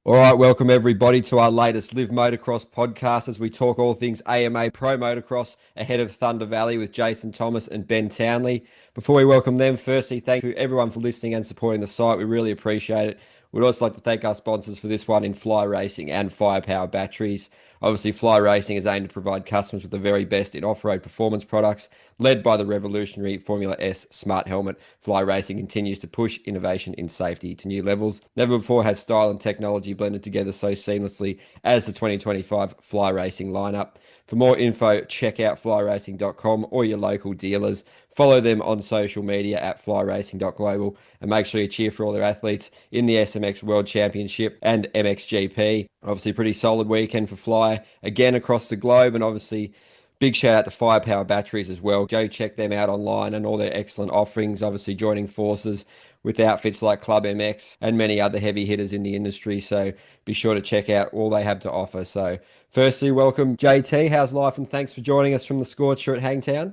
All right, welcome everybody to our latest Live Motocross podcast as we talk all things AMA Pro Motocross ahead of Thunder Valley with Jason Thomas and Ben Townley. Before we welcome them, firstly, thank you everyone for listening and supporting the site. We really appreciate it. We'd also like to thank our sponsors for this one in Fly Racing and Firepower Batteries. Obviously, Fly Racing is aimed to provide customers with the very best in off-road performance products, led by the revolutionary Formula S Smart Helmet. Fly Racing continues to push innovation in safety to new levels. Never before has style and technology blended together so seamlessly as the 2025 Fly Racing lineup. For more info, check out flyracing.com or your local dealers. Follow them on social media at flyracing.global and make sure you cheer for all their athletes in the SMX World Championship and MXGP. Obviously, pretty solid weekend for Fly again across the globe, and obviously big shout out to Firepower Batteries as well. Go check them out online and all their excellent offerings. Obviously, joining forces with outfits like Club MX and many other heavy hitters in the industry. So be sure to check out all they have to offer. So, firstly, welcome JT. How's life? And thanks for joining us from the Scorcher at Hangtown.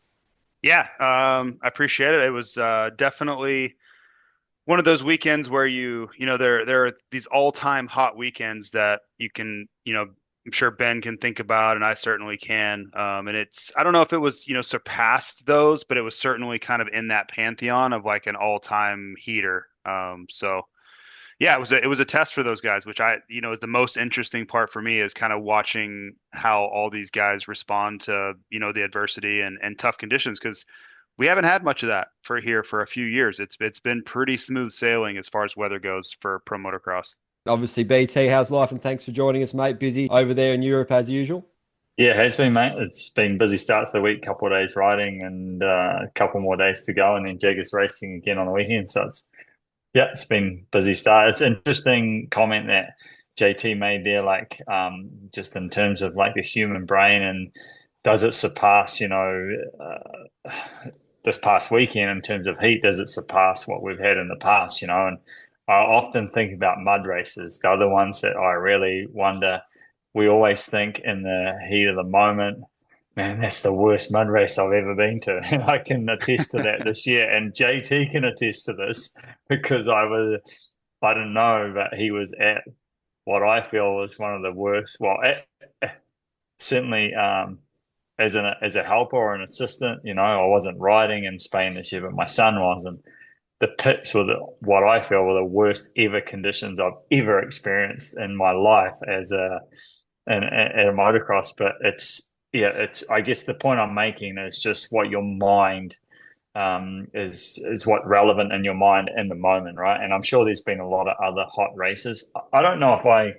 Yeah, I appreciate it. It was definitely one of those weekends where there are these all-time hot weekends that you can, I'm sure Ben can think about, and I certainly can. And I don't know if it was, surpassed those, but it was certainly kind of in that pantheon of like an all-time heater. So yeah, it was a test for those guys, which is the most interesting part for me is kind of watching how all these guys respond to, the adversity and tough conditions because we haven't had much of that for a few years. It's been pretty smooth sailing as far as weather goes for pro motocross. Obviously, BT, how's life? And thanks for joining us, mate. Busy over there in Europe as usual. Yeah, it has been, mate. It's been busy start to the week, couple of days riding and a couple more days to go, and then Jagger's racing again on the weekend. So it's been busy start. It's an interesting comment that JT made there, like just in terms of like the human brain and does it surpass, this past weekend in terms of heat, does it surpass what we've had in the past, And I often think about mud races, the other ones that I really wonder. We always think in the heat of the moment, man, that's the worst mud race I've ever been to. And I can attest to that this year. And JT can attest to this because I don't know, but he was at what I feel was one of the worst. Well, certainly as a helper or an assistant, I wasn't riding in Spain this year, but my son was. And the pits were what I feel were the worst ever conditions I've ever experienced in my life as a motocross. But it's I guess the point I'm making is just what your mind is what relevant in your mind in the moment, right? And I'm sure there's been a lot of other hot races. I don't know if I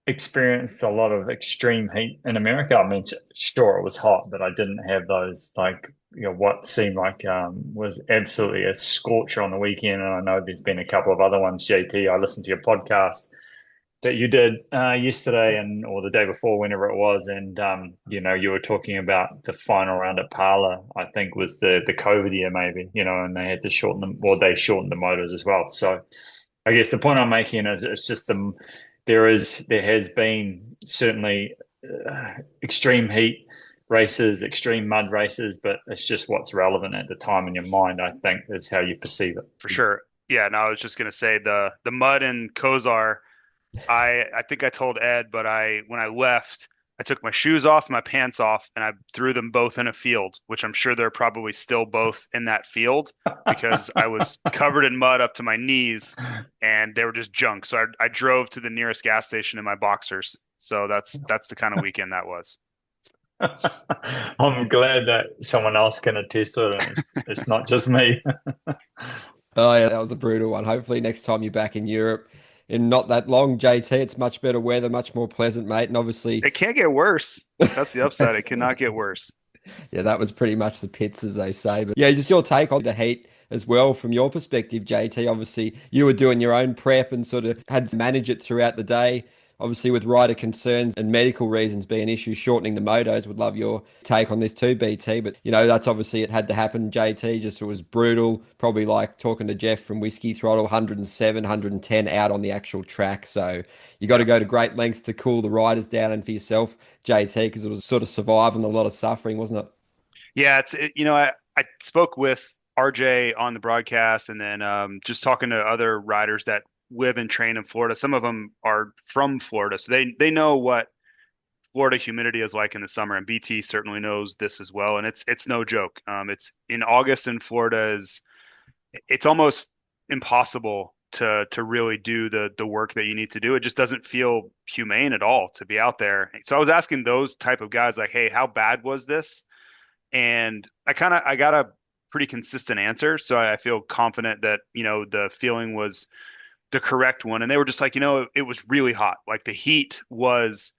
experienced a lot of extreme heat in America. I mean, sure, it was hot, but I didn't have those like what seemed like was absolutely a scorcher on the weekend. And I know there's been a couple of other ones. JT, I listened to your podcast that you did yesterday or the day before, whenever it was, and you were talking about the final round at Parla. I think was the COVID year, maybe, and they had to shorten them, or they shortened the motors as well. So I guess the point I'm making is it's just there has been certainly extreme heat races, extreme mud races, but it's just what's relevant at the time in your mind, I think, is how you perceive it. For sure. Yeah, no, I was just gonna say the mud in Kozar. I think I told Ed, but when I left, I took my shoes off, my pants off, and I threw them both in a field, which I'm sure they're probably still both in that field because I was covered in mud up to my knees and they were just junk. So I drove to the nearest gas station in my boxers. So that's the kind of weekend that was. I'm glad that someone else can attest to it. It's not just me. Oh, yeah, that was a brutal one. Hopefully, next time you're back in Europe in not that long, JT, it's much better weather, much more pleasant, mate. And obviously, It can't get worse. That's the upside. It cannot get worse. yeah, that was pretty much the pits, as they say. But yeah, just your take on the heat as well from your perspective, JT. Obviously, you were doing your own prep and sort of had to manage it throughout the day. Obviously, with rider concerns and medical reasons being an issue, shortening the motos. Would love your take on this too, BT. But that's obviously it had to happen. JT just it was brutal. Probably like talking to Jeff from Whiskey Throttle, 107, 110 out on the actual track. So you got to go to great lengths to cool the riders down and for yourself, JT, because it was sort of surviving a lot of suffering, wasn't it? Yeah, I spoke with RJ on the broadcast and then just talking to other riders that live and train in Florida. Some of them are from Florida, so they know what Florida humidity is like in the summer, and BT certainly knows this as well. And it's no joke. It's in August in Florida it's almost impossible to really do the work that you need to do. It just doesn't feel humane at all to be out there. So I was asking those type of guys like, hey, how bad was this? And I got a pretty consistent answer. So I feel confident that, the feeling was the correct one. And they were just like, it was really hot. Like the heat was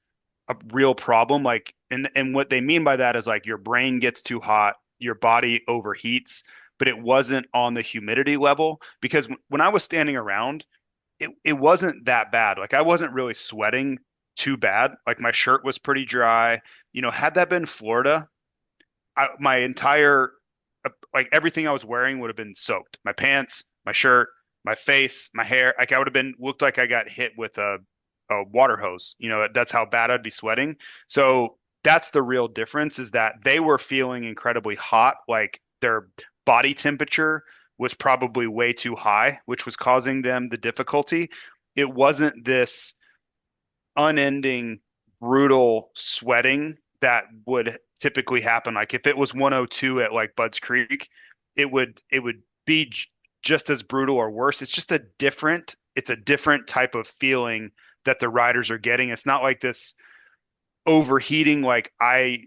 a real problem. Like, and what they mean by that is like your brain gets too hot, your body overheats, but it wasn't on the humidity level. Because when I was standing around, it wasn't that bad. Like I wasn't really sweating too bad. Like my shirt was pretty dry. Had that been Florida, my entire, like everything I was wearing would have been soaked. My pants, my shirt, my face, my hair. Like I would have looked like I got hit with a water hose. That's how bad I'd be sweating. So that's the real difference, is that they were feeling incredibly hot. Like their body temperature was probably way too high, which was causing them the difficulty. It wasn't this unending, brutal sweating that would typically happen. Like if it was 102 at like Budds Creek, it would be just as brutal or worse. It's a different type of feeling that the riders are getting. It's not like this overheating, like I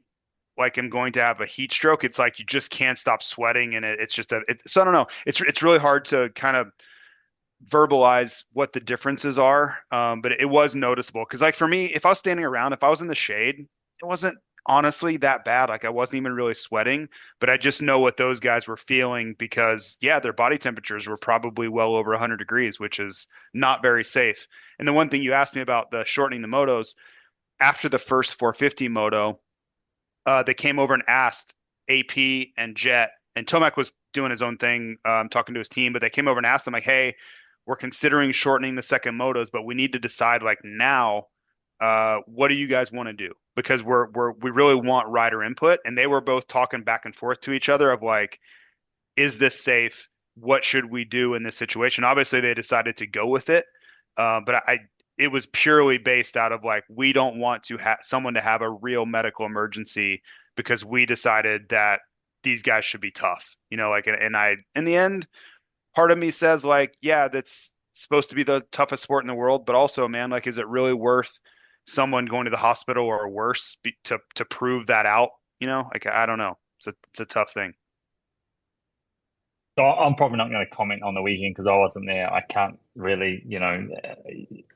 am going to have a heat stroke. It's like you just can't stop sweating, and so I don't know. It's really hard to kind of verbalize what the differences are, but it was noticeable. Because like for me, if I was standing around, if I was in the shade, it wasn't honestly that bad. Like I wasn't even really sweating, but I just know what those guys were feeling, because yeah, their body temperatures were probably well over 100 degrees, which is not very safe. And the one thing you asked me about the shortening the motos, after the first 450 moto, they came over and asked AP and Jett, and Tomac was doing his own thing, talking to his team, but they came over and asked them like, hey, we're considering shortening the second motos, but we need to decide like now, what do you guys want to do? Because we really want rider input. And they were both talking back and forth to each other of like, is this safe? What should we do in this situation? Obviously they decided to go with it. But it was purely based out of like, we don't want to have someone to have a real medical emergency, because we decided that these guys should be tough, like, and I, in the end, part of me says like, yeah, that's supposed to be the toughest sport in the world, but also, man, like, is it really worth someone going to the hospital or worse to prove that out? Like, I don't know. It's a tough thing. So I'm probably not going to comment on the weekend because I wasn't there. I can't really,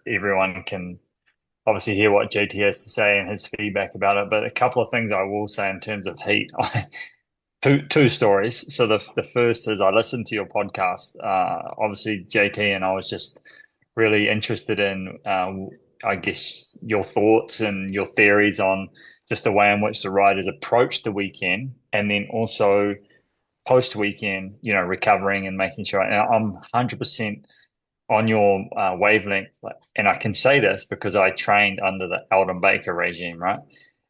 everyone can obviously hear what JT has to say and his feedback about it. But a couple of things I will say in terms of heat. Two stories. So the first is I listened to your podcast. Obviously, JT, and I was just really interested in, I guess, your thoughts and your theories on just the way in which the riders approach the weekend, and then also post weekend, recovering and making sure. And I'm 100% on your wavelength, and I can say this because I trained under the Eldon Baker regime, right?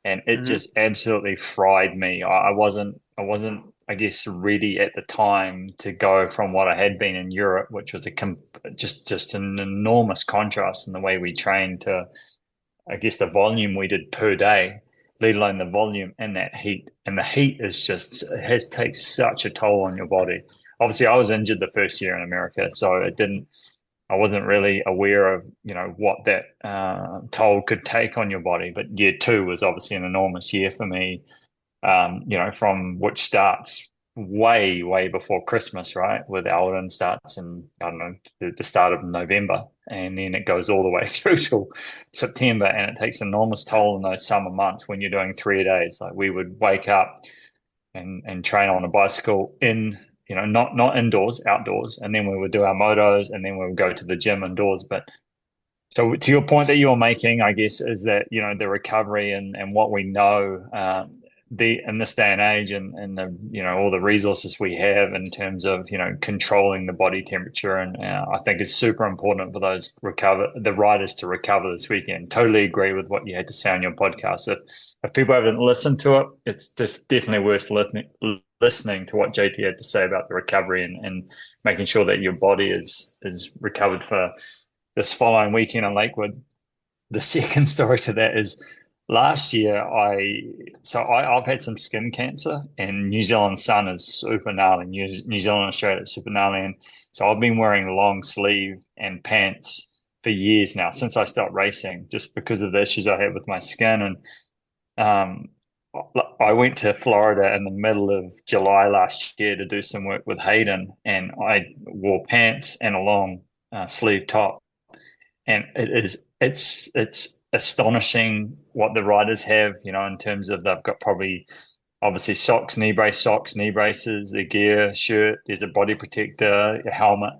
And it just absolutely fried me. I wasn't, I guess, ready at the time to go from what I had been in Europe, which was just an enormous contrast in the way we trained, to, I guess, the volume we did per day, let alone the volume and that heat. And the heat takes such a toll on your body. Obviously, I was injured the first year in America, so I wasn't really aware of, what that toll could take on your body. But year two was obviously an enormous year for me, from which starts way, way before Christmas, right? With Eldon starts in, I don't know, the start of November, and then it goes all the way through till September, and it takes an enormous toll in those summer months when you're doing 3 days. Like we would wake up and train on a bicycle in, not indoors, outdoors, and then we would do our motos, and then we would go to the gym indoors. But so to your point that you were making, I guess, is that, the recovery and what we know, in this day and age, and the, all the resources we have in terms of, controlling the body temperature. And I think it's super important for the riders to recover this weekend. Totally agree with what you had to say on your podcast. If people haven't listened to it, it's definitely worth listening to what JT had to say about the recovery and making sure that your body is recovered for this following weekend in Lakewood. The second story to that is last year I've had some skin cancer, and New Zealand sun is super gnarly. New Zealand, Australia is super gnarly, and so I've been wearing long sleeve and pants for years now since I stopped racing, just because of the issues I had with my skin. And I went to Florida in the middle of July last year to do some work with Hayden, and I wore pants and a long sleeve top. And it's astonishing what the riders have, in terms of they've got probably obviously socks, knee braces, the gear, shirt, there's a body protector, a helmet,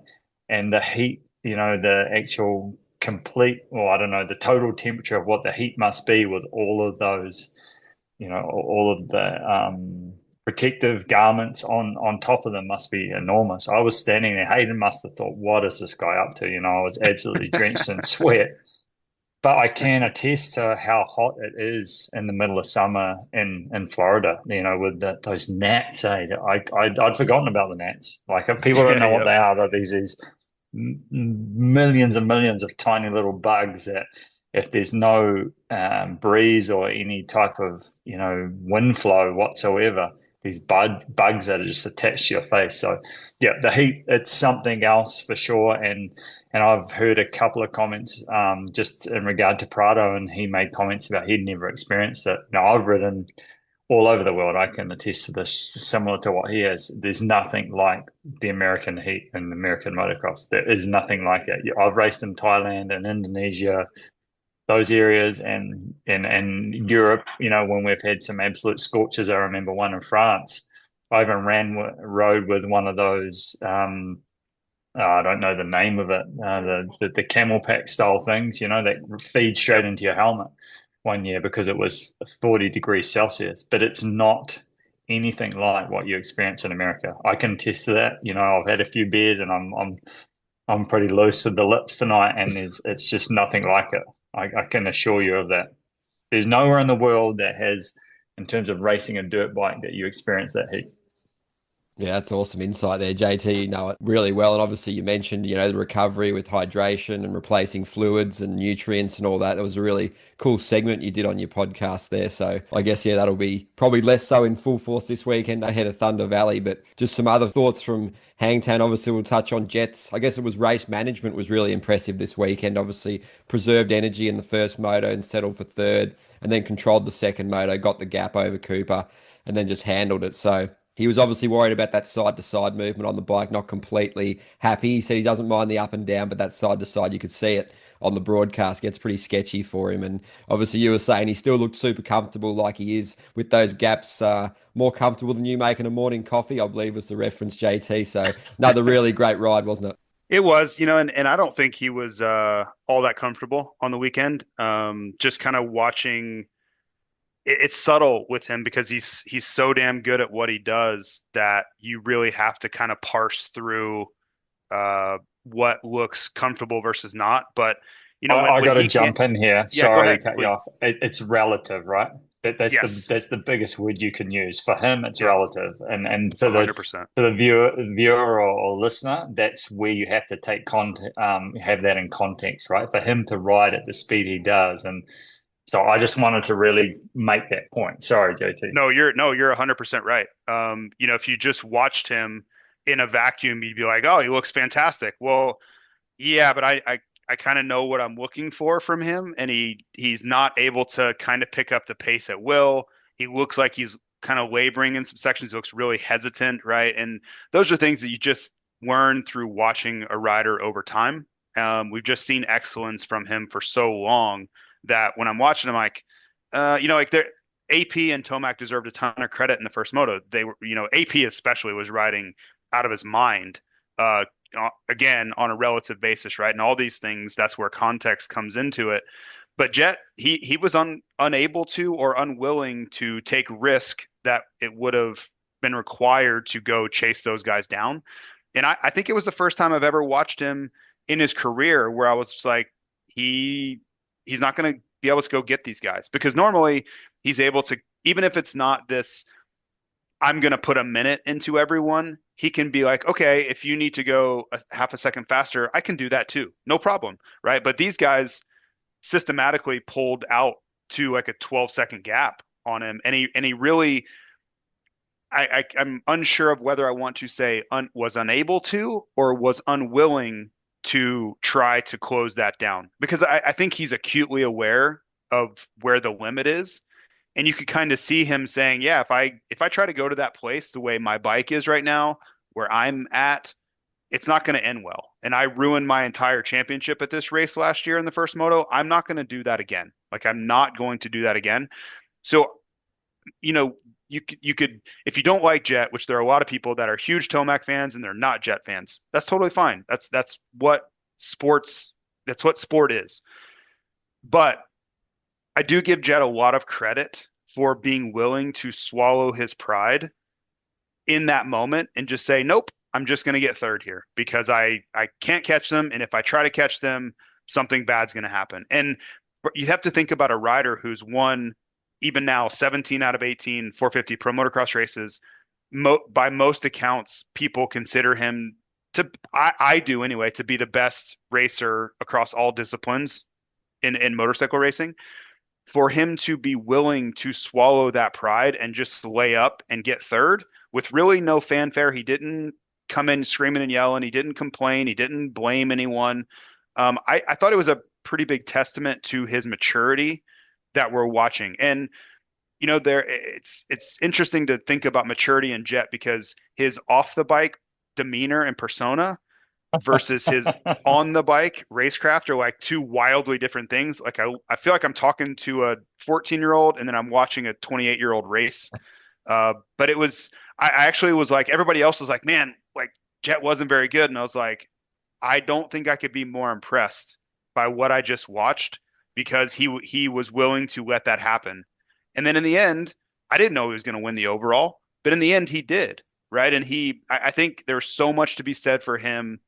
and the heat, the actual complete, or I don't know, the total temperature of what the heat must be with all of those, all of the protective garments on top of them must be enormous. I was standing there. Hayden must have thought, what is this guy up to? I was absolutely drenched in sweat. But I can attest to how hot it is in the middle of summer in Florida, with those gnats. I'd forgotten about the gnats. Like, if people don't know what they are, they're these millions and millions of tiny little bugs that, if there's no breeze or any type of wind flow whatsoever, these bugs that are just attached to your face. So yeah, the heat, it's something else for sure. And I've heard a couple of comments just in regard to Prado, and he made comments about he'd never experienced it. Now, I've ridden all over the world. I can attest to this, similar to what he has. There's nothing like the American heat and the American motocross. There is nothing like it. I've raced in Thailand and Indonesia, those areas, and Europe, when we've had some absolute scorches. I remember one in France. I even rode with one of those, I don't know the name of it, the camel pack style things, that feed straight into your helmet one year, because it was 40 degrees Celsius, but it's not anything like what you experience in America. I can attest to that. I've had a few beers, and I'm pretty loose with the lips tonight, and it's just nothing like it. I can assure you of that. There's nowhere in the world that has, in terms of racing a dirt bike, that you experience that heat. Yeah, that's awesome insight there, JT. You know it really well. And obviously you mentioned, the recovery with hydration and replacing fluids and nutrients and all that. That was a really cool segment you did on your podcast there. So I guess, yeah, that'll be probably less so in full force this weekend ahead of Thunder Valley. But just some other thoughts from Hangtown. Obviously, we'll touch on Jett's. I guess it was race management was really impressive this weekend. Obviously, preserved energy in the first moto and settled for third, and then controlled the second moto, got the gap over Cooper, and then just handled it. So he was obviously worried about that side-to-side movement on the bike, not completely happy. He said he doesn't mind the up and down, but that side-to-side, you could see it on the broadcast, gets pretty sketchy for him. And obviously you were saying he still looked super comfortable like he is with those gaps, more comfortable than you making a morning coffee, I believe was the reference, JT. So another really great ride, wasn't it? It was, and I don't think he was all that comfortable on the weekend. Just kind of watching, it's subtle with him because he's so damn good at what he does that you really have to kind of parse through what looks comfortable versus not. But I got to jump in here. Yeah, Sorry to cut you off. It's relative, right? That's Yes. that's the biggest word you can use. For him, it's relative, and to 100%. the viewer or listener, that's where you have to take have that in context, right? For him to ride at the speed he does, and so I just wanted to really make that point. Sorry, JT. No, you're 100% right. If you just watched him in a vacuum, you'd be like, oh, he looks fantastic. Well, yeah, but I kind of know what I'm looking for from him, and he's not able to kind of pick up the pace at will. He looks like he's kind of laboring in some sections. He looks really hesitant, right? And those are things that you just learn through watching a rider over time. We've just seen excellence from him for so long that when I'm watching him, like, like they're AP and Tomac deserved a ton of credit in the first moto. They were, AP especially was riding out of his mind. Again, on a relative basis, right? And all these things, that's where context comes into it. But Jett, he was unable to or unwilling to take risk that it would have been required to go chase those guys down. And I think it was the first time I've ever watched him in his career where I was just like, he's not going to be able to go get these guys, because normally he's able to, even if it's not this, I'm going to put a minute into everyone. he can be like, okay, if you need to go a half a second faster, I can do that too. No problem. Right. But these guys systematically pulled out to like a 12-second gap on him. And he really, I'm unsure of whether I want to say was unable to or was unwilling to try to close that down, because I think he's acutely aware of where the limit is. And you could kind of see him saying, yeah, if I try to go to that place the way my bike is right now, where I'm at, it's not going to end well. And I ruined my entire championship at this race last year in the first moto. I'm not going to do that again. Like, I'm not going to do that again. So, you know, you could, if you don't like Jett, which there are a lot of people that are huge Tomac fans and they're not Jett fans, that's totally fine. That's what sport is. But I do give Jett a lot of credit for being willing to swallow his pride in that moment and just say, nope, I'm just going to get third here because I can't catch them. And if I try to catch them, something bad's going to happen. And you have to think about a rider who's won, even now, 17 out of 18 450 Pro Motocross races. By most accounts, people consider him I do anyway, to be the best racer across all disciplines in motorcycle racing. For him to be willing to swallow that pride and just lay up and get third with really no fanfare. He didn't come in screaming and yelling. He didn't complain. He didn't blame anyone. I thought it was a pretty big testament to his maturity that we're watching. And, you know, it's interesting to think about maturity in Jett, because his off the bike demeanor and persona versus his on the bike racecraft are like two wildly different things. Like I feel like I'm talking to a 14-year-old and then I'm watching a 28-year-old race. But it was, I actually was like, everybody else was like, man, like Jett wasn't very good. And I was like, I don't think I could be more impressed by what I just watched, because he was willing to let that happen. And then in the end, I didn't know he was going to win the overall, but in the end he did. Right. And I think there's so much to be said for him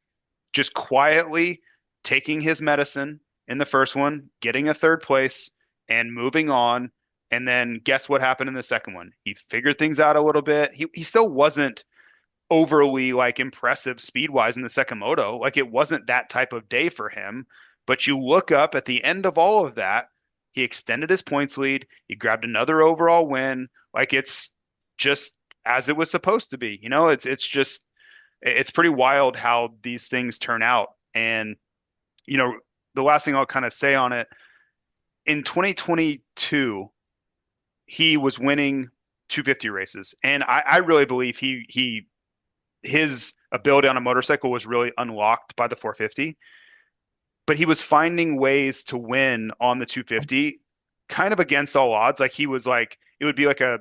just quietly taking his medicine in the first one, getting a third place and moving on. And then guess what happened in the second one? He figured things out a little bit. He still wasn't overly like impressive speed wise in the second moto. Like, it wasn't that type of day for him. But you look up at the end of all of that, he extended his points lead. He grabbed another overall win. Like, it's just as it was supposed to be. You know, it's pretty wild how these things turn out. And, you know, the last thing I'll kind of say on it, in 2022, he was winning 250 races. And I really believe his ability on a motorcycle was really unlocked by the 450. But he was finding ways to win on the 250 kind of against all odds. Like, he was like, it would be like a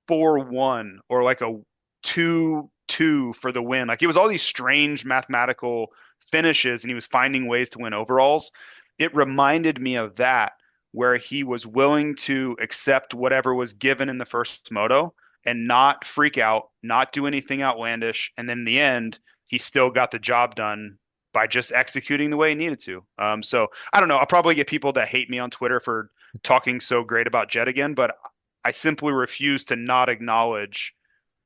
4-1 or like a 2-2 for the win. Like, it was all these strange mathematical finishes and he was finding ways to win overalls. It reminded me of that, where he was willing to accept whatever was given in the first moto and not freak out, not do anything outlandish. And then in the end, he still got the job done by just executing the way he needed to. So I don't know. I'll probably get people that hate me on Twitter for talking so great about Jett again, but I simply refuse to not acknowledge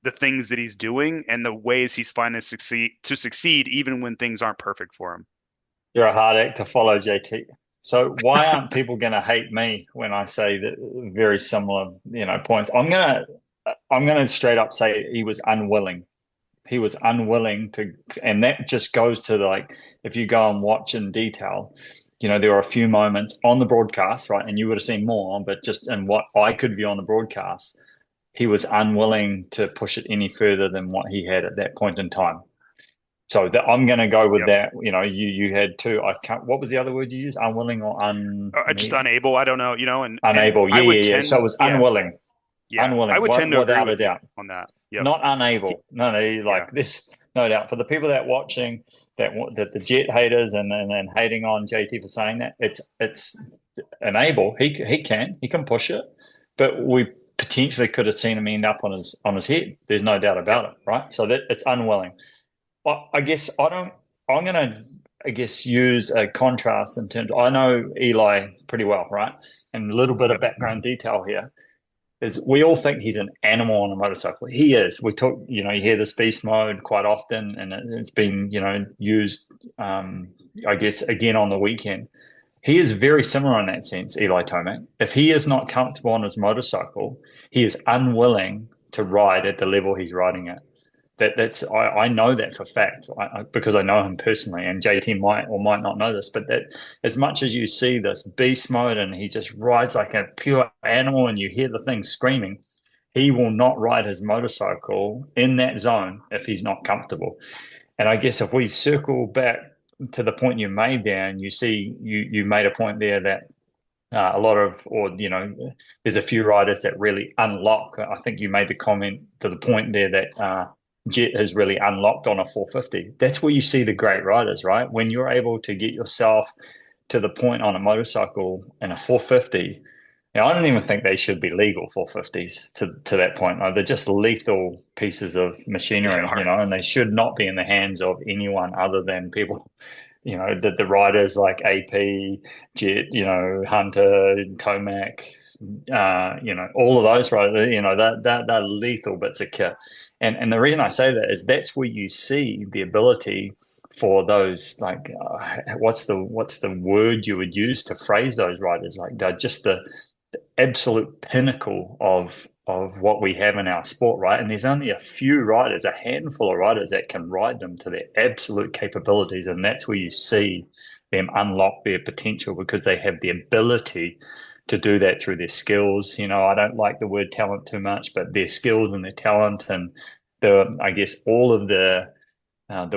the things that he's doing and the ways he's finding to succeed even when things aren't perfect for him. You're a hard act to follow, JT. So why aren't people going to hate me when I say that very similar, points? I'm gonna straight up say he was unwilling. He was unwilling to, and that just goes to like, if you go and watch in detail, there were a few moments on the broadcast, right? And you would have seen more, but just in what I could view on the broadcast, he was unwilling to push it any further than what he had at that point in time. So I'm going to go with that. You had two. I can't. What was the other word you used? Unwilling or just unable. I don't know. And unable. And yeah. So it was unwilling. Yeah, unwilling. I would tend to without agree a doubt on that. Yep. Not unable. No, this. No doubt. For the people that are watching, that the Jett haters and hating on JT for saying that, it's unable. He can push it, but we potentially could have seen him end up on his head. There's no doubt about it, right? So that it's unwilling. I guess I'm going to use a contrast in terms. I know Eli pretty well, right? And a little bit of background detail here. is we all think he's an animal on a motorcycle. He is. We talk, you hear this beast mode quite often, and it's been, used, I guess, again on the weekend. He is very similar in that sense, Eli Tomac. If he is not comfortable on his motorcycle, he is unwilling to ride at the level he's riding at. I know that for fact because I know him personally, and JT might or might not know this, but that as much as you see this beast mode and he just rides like a pure animal and you hear the thing screaming, he will not ride his motorcycle in that zone if he's not comfortable. And I guess if we circle back to the point you made there, and you see you made a point there that a lot of, or there's a few riders that really unlock. I think you made the comment to the point there that Jett has really unlocked on a 450. That's where you see the great riders, right? When you're able to get yourself to the point on a motorcycle in a 450. Now, I don't even think they should be legal 450s to that point. Like, they're just lethal pieces of machinery, and they should not be in the hands of anyone other than people, the riders like AP, Jett, Hunter, Tomac, all of those riders, they're lethal bits of kit. And the reason I say that is that's where you see the ability for those, like, what's the word you would use to phrase those riders? Like, they're just the absolute pinnacle of what we have in our sport, right? And there's only a few riders, a handful of riders that can ride them to their absolute capabilities, and that's where you see them unlock their potential because they have the ability to do that through their skills. I don't like the word talent too much, but their skills and their talent and I guess all of the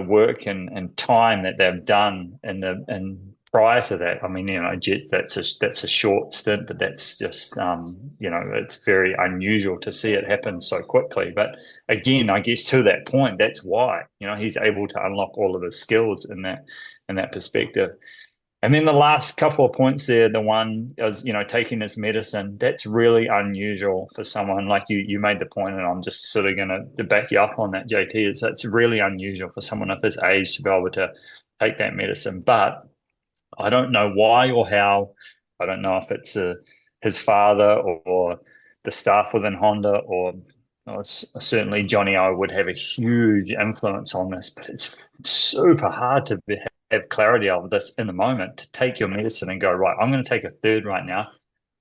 work and time that they've done and prior to that. I mean, Jett, that's a short stint, but that's just it's very unusual to see it happen so quickly. But again, I guess to that point, that's why he's able to unlock all of his skills in that perspective. And then the last couple of points there, the one is, taking this medicine, that's really unusual for someone like you made the point, and I'm just sort of going to back you up on that, JT. It's really unusual for someone of his age to be able to take that medicine. But I don't know why or how. I don't know if it's his father or the staff within Honda or certainly Johnny O would have a huge influence on this, but it's super hard to have clarity over this in the moment, to take your medicine and go, right, I'm going to take a third right now.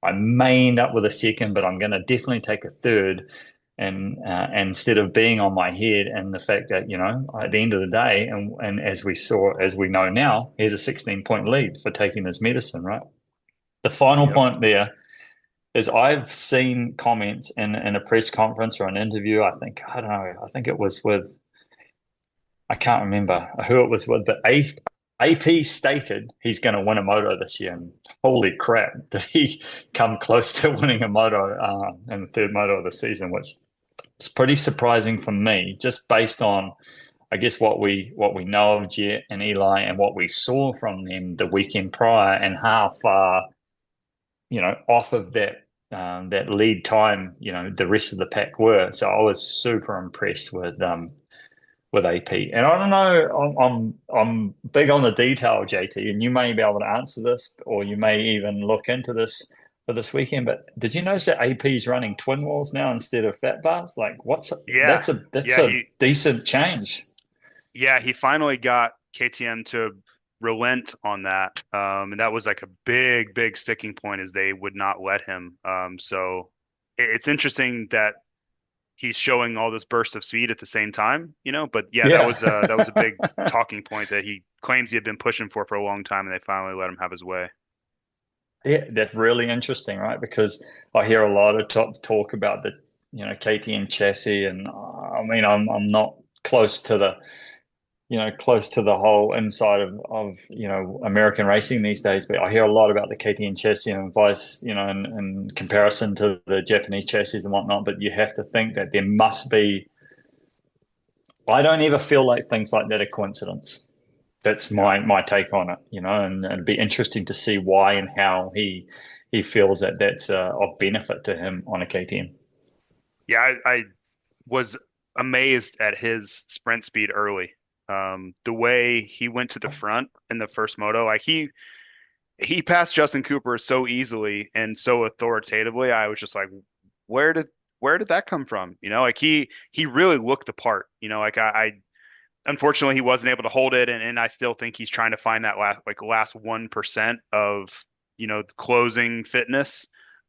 I may end up with a second, but I'm going to definitely take a third. And instead of being on my head and the fact that, at the end of the day, and as we know now, here's a 16-point lead for taking his medicine, right? The final point there is I've seen comments in a press conference or an interview. I think it was with, I can't remember who it was with, but AP stated he's going to win a moto this year. And holy crap, did he come close to winning a moto in the third moto of the season, which is pretty surprising for me, just based on, I guess, what we know of Jett and Eli and what we saw from them the weekend prior and how far, off of that lead time, the rest of the pack were. So I was super impressed with AP. And I don't know, I'm big on the detail, JT, and you may be able to answer this, or you may even look into this for this weekend. But did you notice that AP's running twin walls now instead of fat bars? Like, that's a decent change. Yeah, he finally got KTM to relent on that, and that was like a big sticking point, is they would not let him. So it's interesting that he's showing all this burst of speed at the same time, but that was a big talking point that he claims he had been pushing for a long time, and they finally let him have his way. Yeah, that's really interesting, right? Because I hear a lot of talk about the KTM chassis, and I mean, I'm not close to the whole inside of American racing these days, but I hear a lot about the KTM chassis and advice, in comparison to the Japanese chassis and whatnot. But you have to think that there must be. I don't ever feel like things like that are coincidence. That's my take on it, and it'd be interesting to see why and how he feels that that's of benefit to him on a KTM. Yeah, I was amazed at his sprint speed early. The way he went to the front in the first moto, like he passed Justin Cooper so easily and so authoritatively. I was just like, where did that come from? Like he really looked the part. Like I unfortunately he wasn't able to hold it, and I still think he's trying to find that last 1% of closing fitness.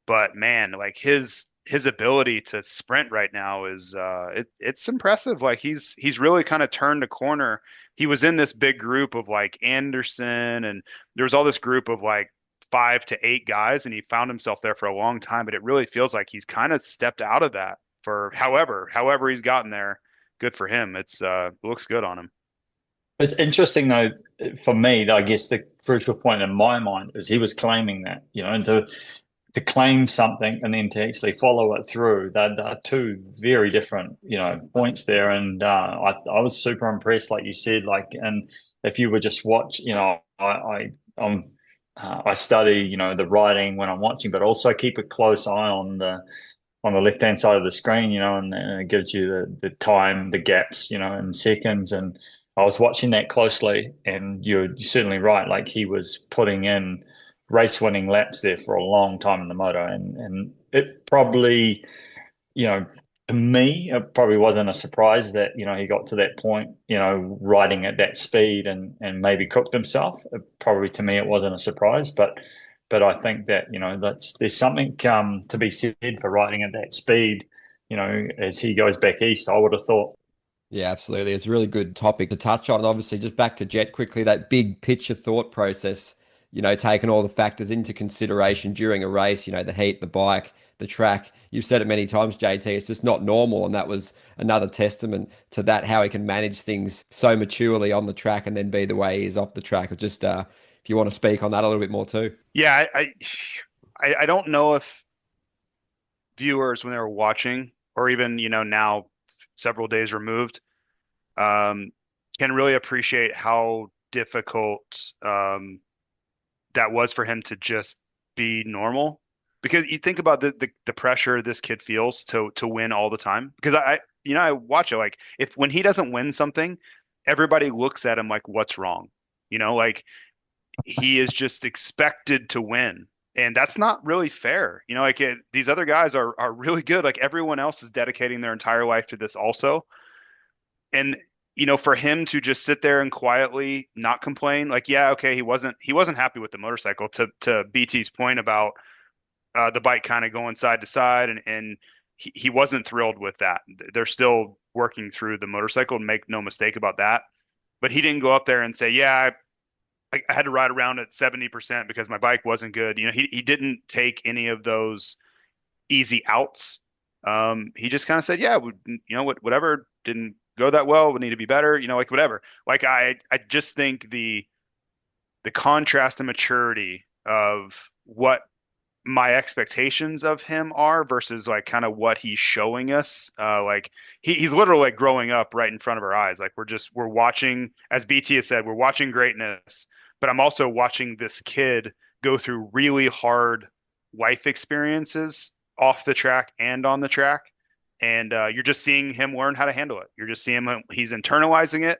But man, like his ability to sprint right now is it's impressive. Like he's really kind of turned a corner. He was in this big group of like Anderson, and there was all this group of like 5 to 8 guys, and he found himself there for a long time. But it really feels like he's kind of stepped out of that for however he's gotten there. Good for him. It looks good on him. It's interesting though, for me, I guess the crucial point in my mind is he was claiming that, and to claim something and then to actually follow it through. They're two very different, points there. And I was super impressed, like you said, and if you would just watch, I study, the writing when I'm watching, but also keep a close eye on the left-hand side of the screen, and it gives you the time, the gaps, in seconds. And I was watching that closely, and you're certainly right. Like he was putting in race-winning laps there for a long time in the moto, and it probably, to me, it probably wasn't a surprise that he got to that point, riding at that speed and maybe cooked himself. Probably to me, it wasn't a surprise, but I think that there's something to be said for riding at that speed. As he goes back east, I would have thought. Yeah, absolutely. It's a really good topic to touch on. Obviously, just back to Jett quickly, that big picture thought process, taking all the factors into consideration during a race, the heat, the bike, the track. You've said it many times, JT, it's just not normal. And that was another testament to that, how he can manage things so maturely on the track and then be the way he is off the track. Just if you want to speak on that a little bit more too. Yeah, I don't know if viewers, when they were watching, or even now several days removed, can really appreciate how difficult that was for him to just be normal. Because you think about the pressure this kid feels to win all the time. Because I watch it, like when he doesn't win something, everybody looks at him like, what's wrong? Like he is just expected to win. And that's not really fair. Like these other guys are really good. Like everyone else is dedicating their entire life to this also. And for him to just sit there and quietly not complain, like, yeah, okay, he wasn't happy with the motorcycle, to BT's point about the bike kind of going side to side, and he wasn't thrilled with that. They're still working through the motorcycle, make no mistake about that. But he didn't go up there and say, yeah, I had to ride around at 70% because my bike wasn't good. He didn't take any of those easy outs. He just kind of said, yeah, whatever didn't go that well would need to be better, like whatever. Like I just think the contrast and maturity of what my expectations of him are versus like kind of what he's showing us. Like he's literally like growing up right in front of our eyes. Like we're watching, as BT has said, we're watching greatness, but I'm also watching this kid go through really hard life experiences off the track and on the track. And you're just seeing him learn how to handle it. You're just seeing him, he's internalizing it.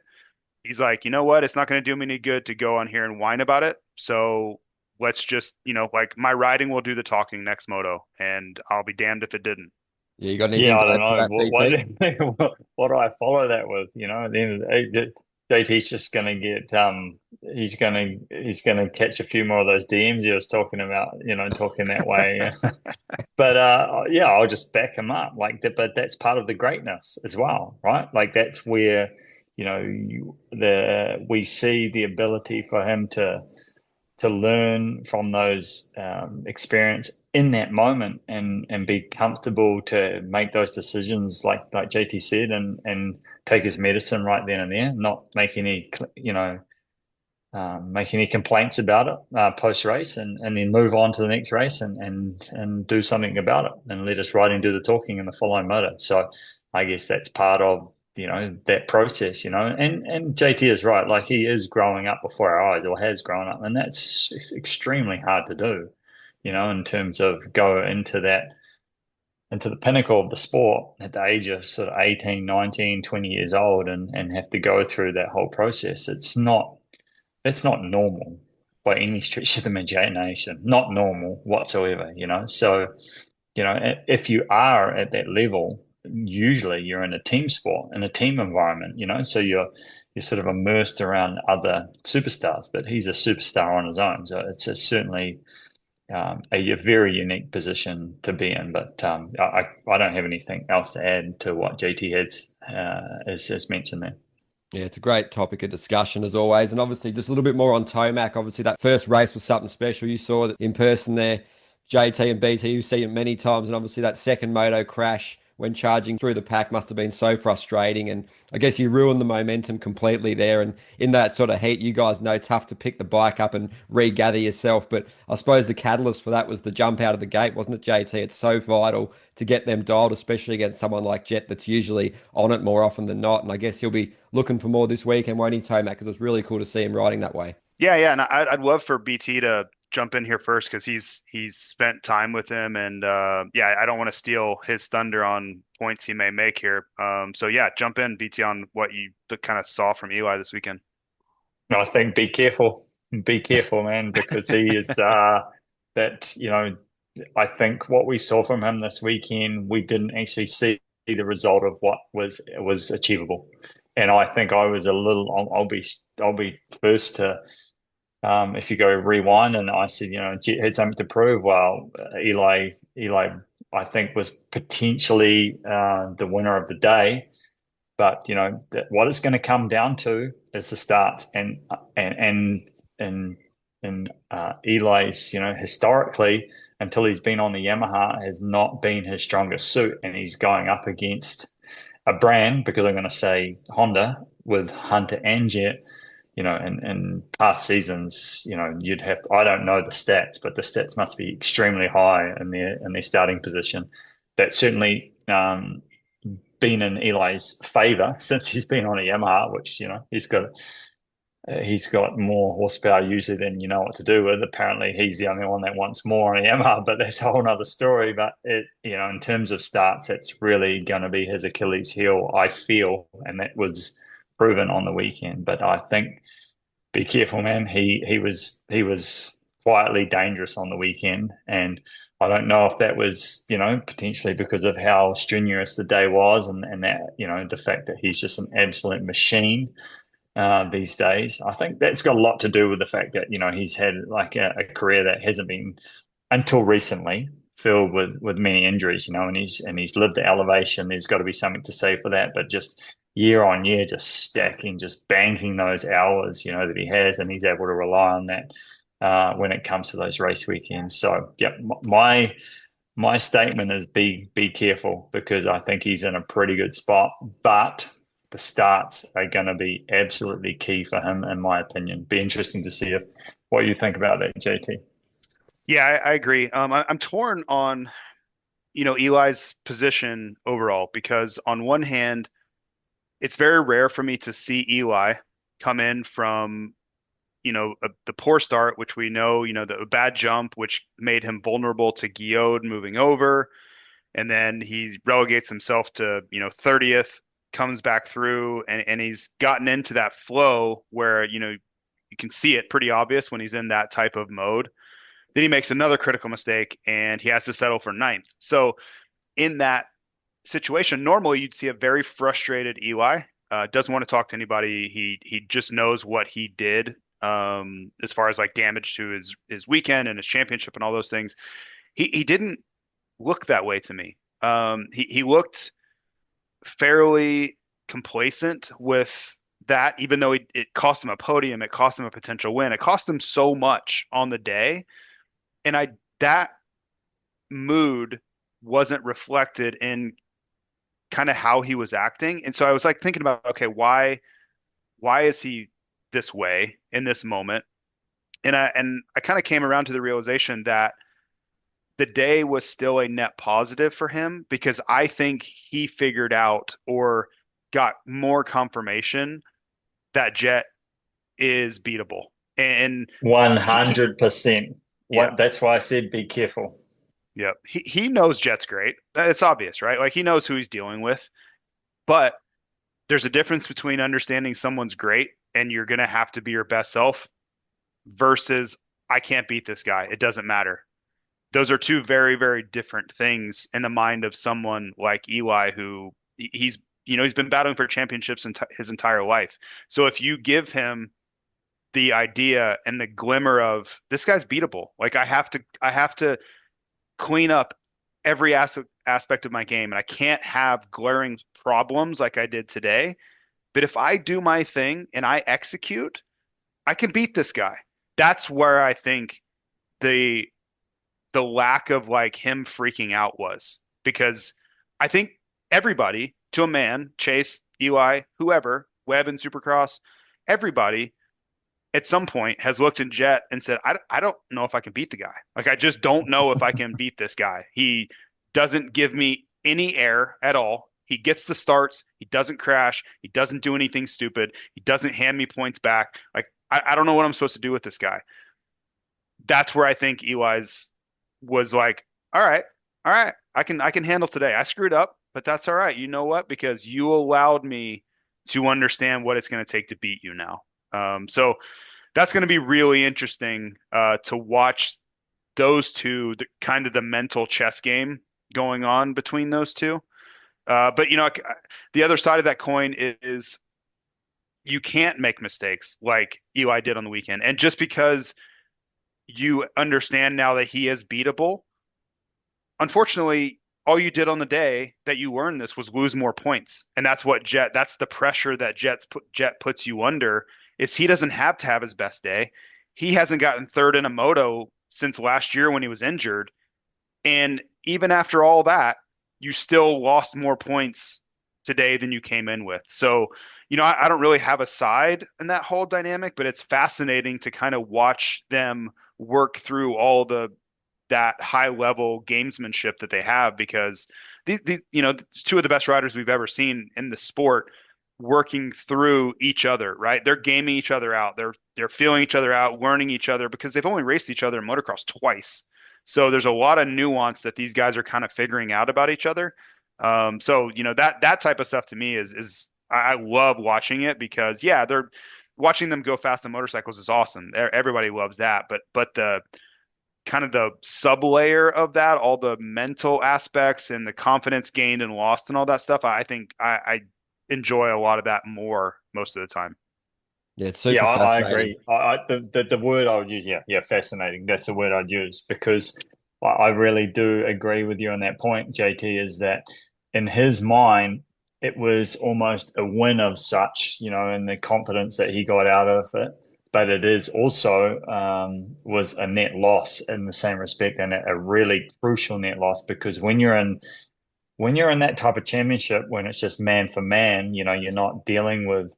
He's like, you know what? It's not going to do me any good to go on here and whine about it. So let's just, like my riding will do the talking next moto, and I'll be damned if it didn't. Yeah, you got anything Yeah, I to don't add to know. that, BT? What do I follow that with? At the end of the day, JT's just going to get he's going to catch a few more of those DMs he was talking about, talking that way. But yeah, I'll just back him up. Like that, but that's part of the greatness as well, right? Like that's where we see the ability for him to learn from those experience in that moment and be comfortable to make those decisions like JT said, and take his medicine right then and there, not make any make any complaints about it post race, and then move on to the next race and do something about it, and let his riding do the talking in the following moto. So I guess that's part of that process, and JT is right. Like he is growing up before our eyes, or has grown up, and that's extremely hard to do, in terms of go into the pinnacle of the sport at the age of sort of 18, 19, 20 years old, and have to go through that whole process. It's not normal by any stretch of the imagination, not normal whatsoever, so if you are at that level, usually you're in a team sport, in a team environment, so you're sort of immersed around other superstars, but he's a superstar on his own. So it's certainly a very unique position to be in. But I don't have anything else to add to what JT has mentioned there. Yeah, it's a great topic of discussion as always. And obviously, just a little bit more on Tomac. Obviously, that first race was something special. You saw it in person there, JT and BT. You've seen it many times. And obviously, that second moto crash when charging through the pack must have been so frustrating. And I guess you ruined the momentum completely there. And in that sort of heat, you guys know tough to pick the bike up and regather yourself. But I suppose the catalyst for that was the jump out of the gate, wasn't it, JT? It's so vital to get them dialed, especially against someone like Jett that's usually on it more often than not. And I guess he'll be looking for more this weekend, won't he, Tomac? Because it's really cool to see him riding that way. Yeah, and I'd love for BT to jump in here first because he's spent time with him, and I don't want to steal his thunder on points he may make here. So yeah, jump in, BT, on what you kind of saw from Eli this weekend. No, I think be careful, man, because he is I think what we saw from him this weekend, we didn't actually see the result of what was achievable. And I think I was a little. I'll be first to. If you go rewind, and I said, Jett had something to prove. Well, Eli, I think was potentially the winner of the day, but what it's going to come down to is the starts, and Eli's, historically, until he's been on the Yamaha, has not been his strongest suit, and he's going up against a brand, because I'm going to say Honda, with Hunter and Jett. In past seasons, you'd have to, I don't know the stats, but the stats must be extremely high in their starting position. That's certainly been in Eli's favor since he's been on a Yamaha, which he's got more horsepower usually than you know what to do with. Apparently, he's the only one that wants more on a Yamaha, but that's a whole other story. But in terms of starts, it's really going to be his Achilles heel, I feel, and that was proven on the weekend. But I think be careful, man. He was quietly dangerous on the weekend, and I don't know if that was potentially because of how strenuous the day was, and that the fact that he's just an absolute machine these days. I think that's got a lot to do with the fact that he's had like a career that hasn't been until recently filled with many injuries, and he's lived the elevation. There's got to be something to say for that, but just year on year, just stacking, just banking those hours, that he has, and he's able to rely on that when it comes to those race weekends. So, yeah, my statement is be careful, because I think he's in a pretty good spot, but the starts are going to be absolutely key for him, in my opinion. Be interesting to see what you think about that, JT. Yeah, I agree. I'm torn on, Eli's position overall, because on one hand, it's very rare for me to see Eli come in from, the poor start, which we know, the bad jump, which made him vulnerable to Guillaume moving over. And then he relegates himself to, 30th, comes back through, and he's gotten into that flow where, you can see it pretty obvious when he's in that type of mode. Then he makes another critical mistake and he has to settle for 9th. So in that situation, normally you'd see a very frustrated Eli. Doesn't want to talk to anybody. He just knows what he did as far as like damage to his weekend and his championship and all those things. He didn't look that way to me. He looked fairly complacent with that, even though it cost him a podium, it cost him a potential win. It cost him so much on the day. And that mood wasn't reflected in kind of how he was acting. And so I was like thinking about, okay, why is he this way in this moment? And I kind of came around to the realization that the day was still a net positive for him, because I think he figured out or got more confirmation that Jett is beatable. And 100%. Yeah. That's why I said be careful. Yep. He knows Jett's great. It's obvious, right? Like he knows who he's dealing with. But there's a difference between understanding someone's great and you're going to have to be your best self versus I can't beat this guy. It doesn't matter. those are two very, very different things in the mind of someone like Eli, who he's been battling for championships his entire life. So if you give him the idea and the glimmer of this guy's beatable, like I have to clean up every aspect of my game, and I can't have glaring problems like I did today. But if I do my thing and I execute, I can beat this guy. That's where I think the lack of like him freaking out was, because I think everybody to a man, Chase, Eli, whoever, Webb and Supercross, everybody at some point has looked at Jett and said, I don't know if I can beat the guy. Like, I just don't know if I can beat this guy. He doesn't give me any air at all. He gets the starts. He doesn't crash. He doesn't do anything stupid. He doesn't hand me points back. Like, I don't know what I'm supposed to do with this guy. That's where I think Eli's was like, all right, I can handle today. I screwed up, but that's all right. You know what? Because you allowed me to understand what it's going to take to beat you now. So that's going to be really interesting to watch those two, kind of the mental chess game going on between those two. But the other side of that coin is you can't make mistakes like Eli did on the weekend. And just because you understand now that he is beatable, unfortunately, all you did on the day that you learned this was lose more points. And that's the pressure that Jett puts you under, is he doesn't have to have his best day. He hasn't gotten third in a moto since last year when he was injured. And even after all that, you still lost more points today than you came in with. So, I don't really have a side in that whole dynamic, but it's fascinating to kind of watch them work through all that high level gamesmanship that they have, because these two of the best riders we've ever seen in the sport working through each other, right? They're gaming each other out. They're feeling each other out, learning each other, because they've only raced each other in motocross twice. So there's a lot of nuance that these guys are kind of figuring out about each other. So that type of stuff to me is I love watching it, because they're watching them go fast on motorcycles is awesome. Everybody loves that, but the kind of the sub layer of that, all the mental aspects and the confidence gained and lost and all that stuff, I think I enjoy a lot of that more most of the time. Yeah, it's super fascinating. I agree. The word I would use, fascinating. That's the word I'd use, because I really do agree with you on that point, JT, is that in his mind, it was almost a win of such, and the confidence that he got out of it. But it is also was a net loss in the same respect, and a really crucial net loss, because when you're in that type of championship, when it's just man for man, you're not dealing with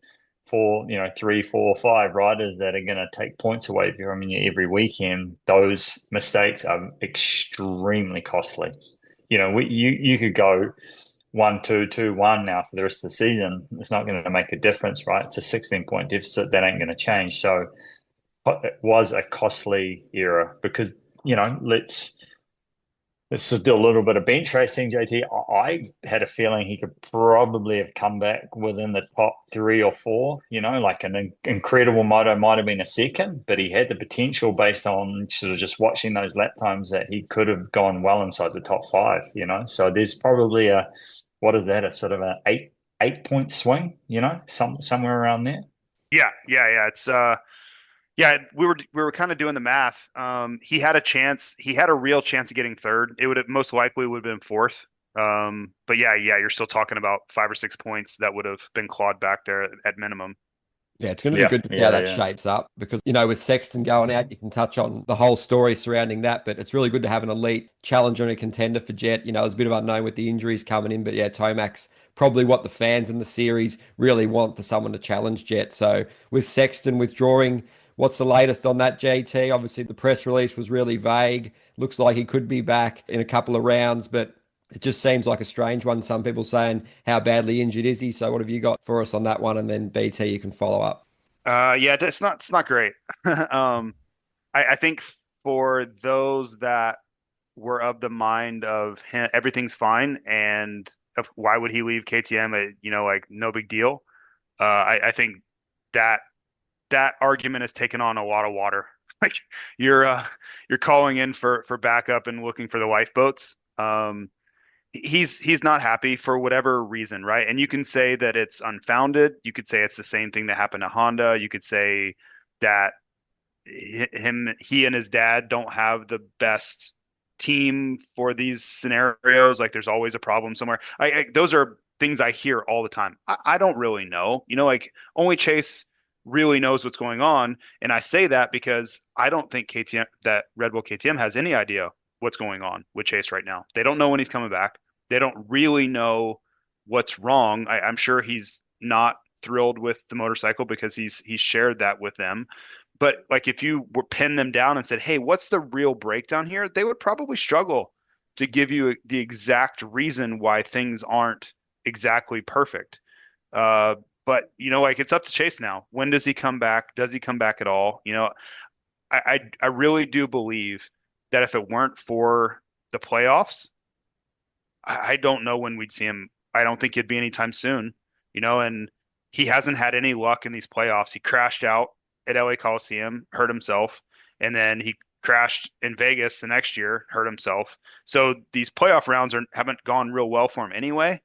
3, 4, 5 riders that are going to take points away from you every weekend. Those mistakes are extremely costly. You could go 1-2, 2-1 now for the rest of the season. It's not going to make a difference, right? It's a 16-point deficit that ain't going to change. So it was a costly era, because let's just do a little bit of bench racing, JT. I had a feeling he could probably have come back within the top 3 or 4, like an incredible moto might have been a second, but he had the potential, based on sort of just watching those lap times, that he could have gone well inside the top 5, So there's probably a sort of an 8-point swing, somewhere around there. Yeah. It's we were kind of doing the math. He had a chance. He had a real chance of getting third. It would have most likely would have been fourth. But you're still talking about 5 or 6 points that would have been clawed back there at minimum. Yeah, it's going to be good to see how that shapes up, because, with Sexton going out, you can touch on the whole story surrounding that, but it's really good to have an elite challenger and a contender for Jett. It was a bit of unknown with the injuries coming in, but Tomac's probably what the fans in the series really want, for someone to challenge Jett. So with Sexton withdrawing, what's the latest on that, JT? Obviously, the press release was really vague. Looks like he could be back in a couple of rounds, but it just seems like a strange one. Some people saying, how badly injured is he? So what have you got for us on that one? And then BT, you can follow up. It's not great. I think for those that were of the mind of him, everything's fine, and why would he leave KTM? Like no big deal. I think that argument has taken on a lot of water Like you're calling in for backup and looking for the lifeboats. He's not happy for whatever reason, right? And you can say that it's unfounded. You could say it's the same thing that happened to Honda. You could say that he and his dad don't have the best team for these scenarios. Like there's always a problem somewhere. Those are things I hear all the time. I don't really know. Like only Chase really knows what's going on, and I say that because I don't think that Red Bull KTM has any idea what's going on with Chase right now. They don't know when he's coming back. They don't really know what's wrong. I'm sure he's not thrilled with the motorcycle because he's shared that with them. But like if you were pinned them down and said, "Hey, what's the real breakdown here?" They would probably struggle to give you the exact reason why things aren't exactly perfect. But like it's up to Chase now. When does he come back? Does he come back at all? I really do believe that if it weren't for the playoffs, I don't know when we'd see him. I don't think it'd be anytime soon. And he hasn't had any luck in these playoffs. He crashed out at LA Coliseum, hurt himself, and then he crashed in Vegas the next year, hurt himself. So these playoff rounds haven't gone real well for him anyway.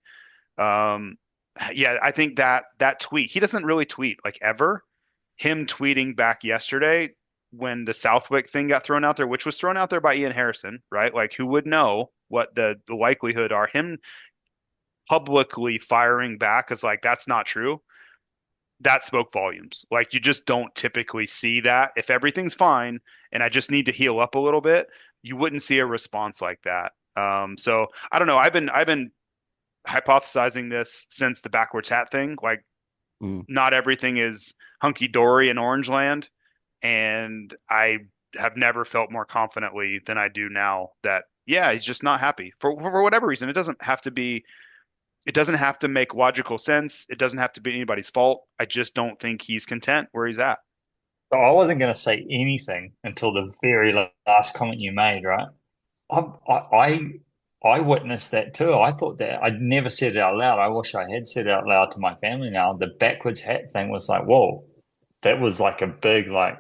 Yeah, I think that tweet, he doesn't really tweet like ever. Him tweeting back yesterday when the Southwick thing got thrown out there, which was thrown out there by Ian Harrison, right? Like who would know what the likelihood are? Him publicly firing back is like, that's not true. That spoke volumes. Like you just don't typically see that. If everything's fine and I just need to heal up a little bit, you wouldn't see a response like that. So I don't know. I've been hypothesizing this since the backwards hat thing. Like not everything is hunky dory in Orange Land. And I have never felt more confidently than I do now that, yeah, he's just not happy for whatever reason. It doesn't have to make logical sense. It doesn't have to be anybody's fault. I just don't think he's content where he's at. So I wasn't going to say anything until the very last comment you made, right? I witnessed that too. I thought that I'd never said it out loud. I wish I had said it out loud to my family now. The backwards hat thing was like, whoa, that was like a big, like,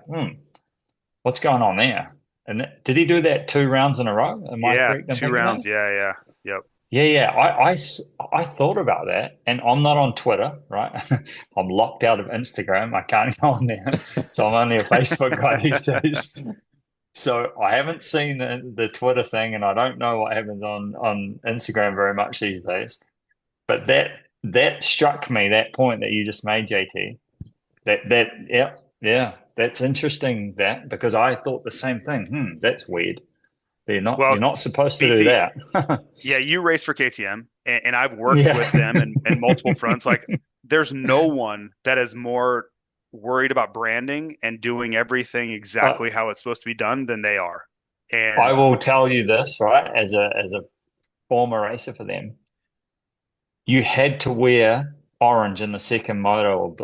what's going on there? And did he do that 2 rounds in a row? Am I correct in 2 thinking rounds. that? Yeah. Yep. Yeah. I thought about that, and I'm not on Twitter, right? I'm locked out of Instagram. I can't go on there, so I'm only a Facebook guy these days. So I haven't seen the Twitter thing, and I don't know what happens on Instagram very much these days. But that struck me, that point that you just made, JT. Yeah, that's interesting. That because I thought the same thing. That's weird. You're not supposed to do that. Yeah, you race for KTM, and I've worked with them in multiple fronts. Like, there's no one that is more worried about branding and doing everything exactly how it's supposed to be done than they are. And I will tell you this, right? As a former racer for them, you had to wear orange in the second moto.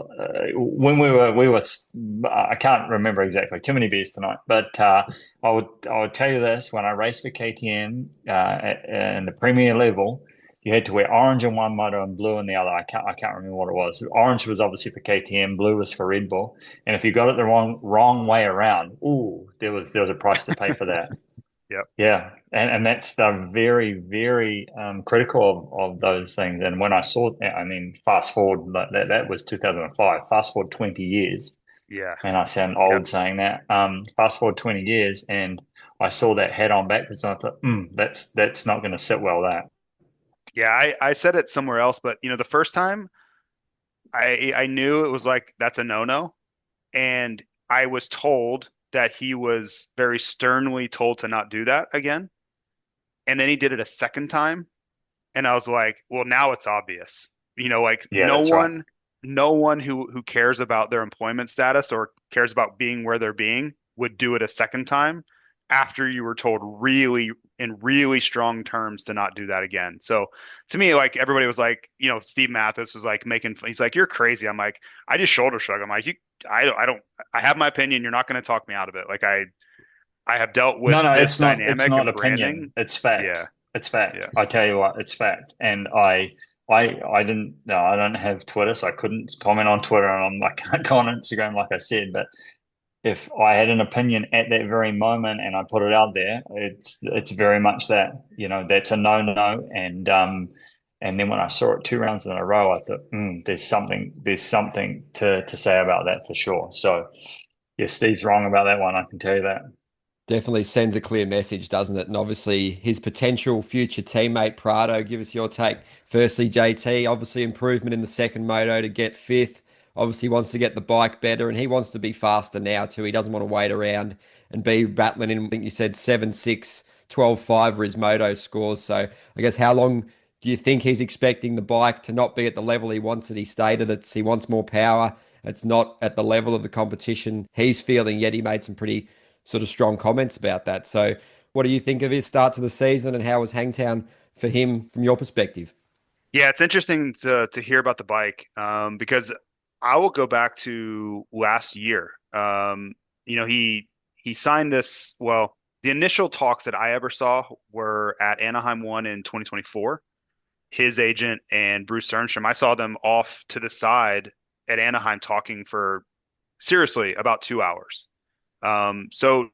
When we were I can't remember exactly. Too many beers tonight. But I would tell you this: when I raced for KTM in the Premier level, you had to wear orange in one moto and blue in the other. I can't remember what it was. Orange was obviously for KTM, blue was for Red Bull. And if you got it the wrong way around, there was a price to pay for that. Yep. Yeah. And that's the very, very critical of those things. And when I saw, I mean, fast forward, that was 2005, fast forward 20 years. Yeah. And I sound old saying that. Fast forward 20 years and I saw that head on backwards and I thought, that's not going to sit well, that. Yeah, I said it somewhere else, but the first time I knew it was like, that's a no-no. And I was told that he was very sternly told to not do that again. And then he did it a second time. And I was like, well, now it's obvious. No one who cares about their employment status or cares about being where they're being would do it a second time after you were told in really strong terms to not do that again. So to me, like everybody was like, Steve Mathis was like making fun. He's like, you're crazy. I'm like, I just shoulder shrug. I'm like, I have my opinion. You're not going to talk me out of it. Like I have dealt with this dynamic. It's not and opinion. It's fact. Yeah. It's fact. Yeah. I tell you what, it's fact. And I don't have Twitter, so I couldn't comment on Twitter, and I can't go on Instagram, like I said. But if I had an opinion at that very moment and I put it out there, it's very much that, that's a no. And then when I saw it 2 rounds in a row, I thought, there's something to say about that for sure. So yeah, Steve's wrong about that one, I can tell you that. Definitely sends a clear message, doesn't it? And obviously his potential future teammate Prado, give us your take. Firstly, JT, obviously improvement in the second moto to get fifth. Obviously wants to get the bike better and he wants to be faster now too. He doesn't want to wait around and be battling in, I think you said 7-6, 12-5 for his moto scores. So I guess how long do you think he's expecting the bike to not be at the level he wants it? He stated he wants more power. It's not at the level of the competition he's feeling, yet he made some pretty sort of strong comments about that. So, what do you think of his start to the season, and how was Hangtown for him from your perspective? Yeah, it's interesting to hear about the bike because I will go back to last year. He signed this. Well, the initial talks that I ever saw were at Anaheim 1 in 2024. His agent and Bruce Sternstrom, I saw them off to the side at Anaheim talking for seriously about 2 hours. So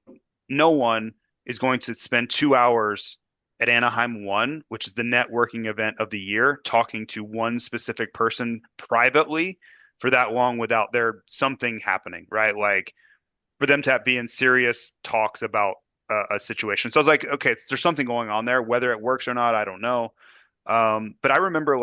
no one is going to spend 2 hours at Anaheim 1, which is the networking event of the year, talking to one specific person privately for that long without there something happening, right? Like for them to be in serious talks about a situation. So I was like, okay, there's something going on there. Whether it works or not, I don't know. But I remember